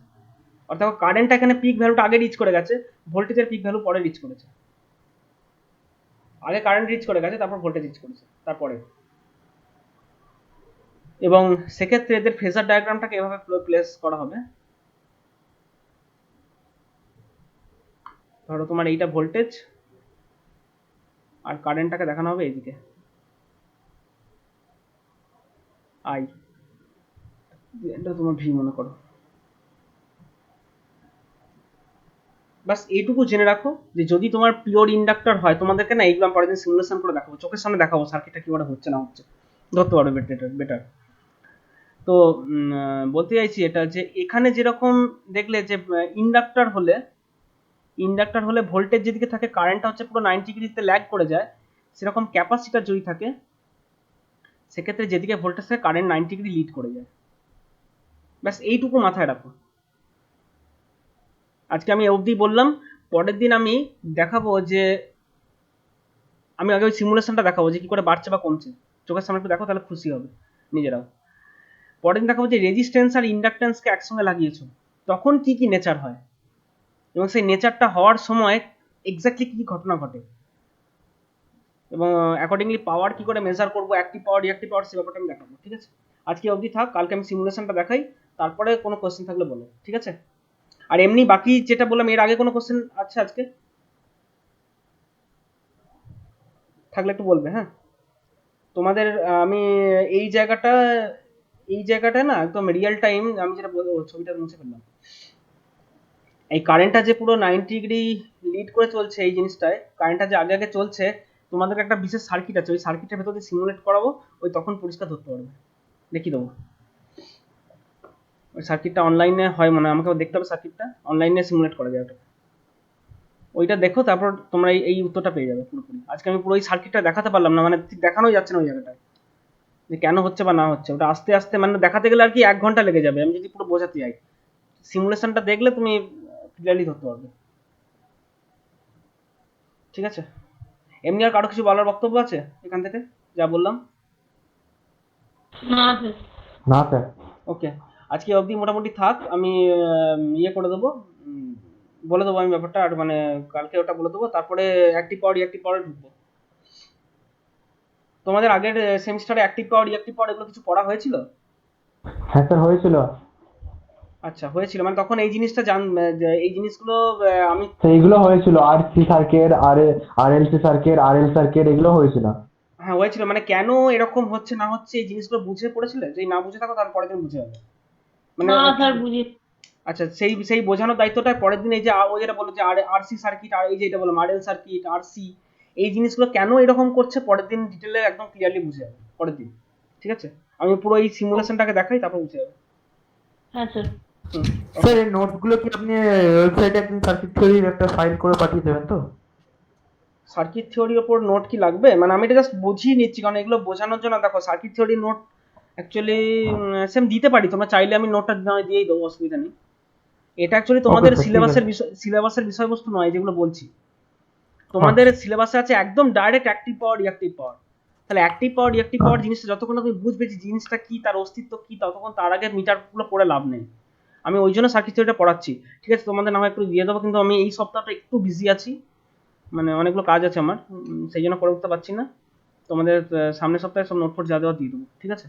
অর্থাৎ কারেন্টটা এখানে পিক ভ্যালুটা আগে রিচ করে গেছে, ভোল্টেজের পিক ভ্যালু পরে রিচ করেছে। আগে কারেন্ট রিচ করে গেছে, তারপর ভোল্টেজ রিচ করেছে তারপরে। এবং সেক্ষেত্রে এদের ফেজার ডায়াগ্রামটাকে এভাবে প্লেস করা হবে। ধরো তোমার এইটা ভোল্টেজ আর কারেন্টটাকে দেখানো হবে এইদিকে আই, এটা তোমার ভি মনে করো। বাস এইটুকু জেনে রাখো যে যদি তোমার পিওর ইন্ডাক্টর হয়, তোমাদেরকে না এইগুলো পরের দিন সিমুলেশন করে দেখাবো, চোখের সামনে দেখাবো সার্কিটটা কিভাবে হচ্ছে না হচ্ছে, ধরতে পারবে বেটার। তো বলতে চাইছি এটা যে এখানে যেরকম দেখলে যে ইন্ডাক্টর হলে ভোল্টেজ যেদিকে থাকে কারেন্টটা হচ্ছে পুরো 90 ডিগ্রিতে ল্যাগ করে যায়, সেরকম ক্যাপাসিটার যদি থাকে সেক্ষেত্রে যেদিকে ভোল্টেজ থাকে কারেন্ট 90 ডিগ্রি লিড করে যায়। ব্যাস এইটুকু মাথায় রাখো। আজকে আমি অবধি বললাম, পরের দিন আমি দেখাবো যে আমি আগে ওই সিমুলেশনটা দেখাবো যে কি করে বাড়ছে বা কমছে, চোখের সামনে একটু দেখো তাহলে খুশি হবে নিজেরাও। পরের দিন দেখাবো যে রেজিস্ট্যান্স আর ইন্ডাকট্যান্সকে একসঙ্গে লাগিয়েছো তখন কি কি নেচার হয়, এবং সেই নেচারটা হওয়ার সময় এক্স্যাক্টলি কি ঘটনা ঘটে, এবং অ্যাকর্ডিংলি পাওয়ার কি করে মেজার করবো, অ্যাক্টিভ পাওয়ার রিঅ্যাক্টিভ পাওয়ার, সে ব্যাপারটা আমি দেখাবো। ঠিক আছে, আজকে অবধি থাক, কালকে আমি সিমুলেশনটা দেখাই, তারপরে কোনো কোশ্চেন থাকলে বলো। ঠিক আছে, আর এমনি বাকি যেটা বললাম এর আগে কোনো কোশ্চেন আছে আজকে থাকলে একটু বলবে। হ্যাঁ, তোমাদের আমি এই জায়গাটা না একদম রিয়েল টাইম, আমি যেটা বলবো ছবিটা মুছে ফেললাম, এই কারেন্টটা যে পুরো 90 ডিগ্রি লিড করে চলছে, এই জিনিসটায় কারেন্টটা যে আগে আগে চলছে, তোমাদের একটা বিশেষ সার্কিট আছে, ওই সার্কিটের ভেতর দিয়ে সিমুলেট করাবো, ওই তখন পরিষ্কার ধরতে পারবে, দেখিয়ে দেবো। ওই সার্কিটটা অনলাইনে হয় মনে হয়, আমাকে দেখতে হবে সার্কিটটা, অনলাইনে সিমুলেট করা যায় ওটা, ওইটা দেখো, তারপর তোমরা এই উত্তরটা পেয়ে যাবে পুরোপুরি। আজকে আমি পুরো এই সার্কিটটা দেখাতে পারলাম না, মানে ঠিক দেখানোই যাচ্ছে না ওই জায়গাটায় যে কেন হচ্ছে বা না হচ্ছে, ওটা আস্তে আস্তে মানে দেখাতে গেলে আর কি 1 ঘন্টা লেগে যাবে, আমি যদি পুরো বোঝাতে যাই। সিমুলেশনটা দেখলে তুমি ক্লিয়ারলি ধরতে পারবে। ঠিক আছে, এমনি আর কারো কিছু বলার বক্তব্য আছে এখান থেকে যা বললাম? না স্যার। না স্যার। ওকে, আজকে অবধি মোটামুটি থাক, আমি ইয়ে করে দেবো, বলে দেবো আমি ব্যাপারটা, আর মানে কালকে ওটা বলে দেবো, তারপরে অ্যাক্টিভ পাওয়ার রিঅ্যাক্টিভ পাওয়ারে ঢুকবো। তোমাদের আগের সেমিস্টারে অ্যাক্টিভ পাওয়ার রিঅ্যাক্টিভ পাওয়ার এগুলো কিছু পড়া হয়েছিল? হ্যাঁ স্যার, হয়েছিল। আচ্ছা, হয়েছিল, মানে তখন এই জিনিসটা এই জিনিসগুলো আমি সেইগুলো হয়েছিল, RC circuit, RLC circuit, RL circuit, এগুলো হয়েছিল। হ্যাঁ হয়েছিল, মানে কেন এরকম হচ্ছে না হচ্ছে এই জিনিসগুলো বুঝে পড়েছিলে? যদি না বুঝে থাকো তাহলে পরের দিন বুঝে যাবে, মানে না স্যার বুঝি। আচ্ছা, সেই সেই বোঝানোর দায়িত্বটা পরের দিন, এই যে ও যেটা বললো যে আরসি সার্কিট, আর এই যে এটা বললাম আরএল সার্কিট, আরসি, এই জিনিসগুলো কেন এরকম করছে পরের দিন ডিটেলে একদম ক্লিয়ারলি বুঝে যাবে পরের দিন। ঠিক আছে, আমি পুরো এই সিমুলেশনটাকে দেখাই, তারপর বুঝে যাবে। হ্যাঁ স্যার। হুম, স্যার এই নোটসগুলো কি আপনি ওয়েবসাইটে আপনি সার্কিট থিওরির একটা ফাইল করে পাঠিয়ে দেবেন তো? সার্কিট থিওরির ওপর নোট কি লাগবে? মানে আমি এটা জাস্ট বুঝিয়ে নিচ্ছি, কারণ এগুলো বোঝানোর জন্য। দেখো সার্কিট থিওরির নোট অ্যাকচুয়ালি সেম দিতে পারি, তোমরা চাইলে আমি নোটটা দিয়েই দেবো, অসুবিধা নেই। এটা অ্যাকচুয়ালি ওকে তোমাদের স্যার, ঠিক আছে। সিলেবাসের বিষয়বস্তু নয় যেগুলো বলছি, তোমাদের আচ্ছা। সিলেবাসে আছে একদম ডাইরেক্ট অ্যাক্টিভ পাওয়ার রিঅ্যাক্টিভ পাওয়ার। তাহলে অ্যাক্টিভ পাওয়ার রিঅ্যাক্টিভ পাওয়ার জিনিসটা যতক্ষণ না তুমি বুঝবে যে জিনিসটা কি, তার অস্তিত্ব কি, ততক্ষণ তার আগে মিটারগুলো পড়ে লাভ নেই। আমি ওই জন্য সার্কিট থিওরিটা পড়াচ্ছি। ঠিক আছে, তোমাদের নামে একটু দিয়ে দেবো, কিন্তু আমি এই সপ্তাহটা একটু বিজি আছি, মানে অনেকগুলো কাজ আছে আমার, সেই জন্য করে উঠতে পারছি না। তোমাদের সামনের সপ্তাহে সব নোট ফোট যা দেওয়া দিয়ে দেবো। ঠিক আছে।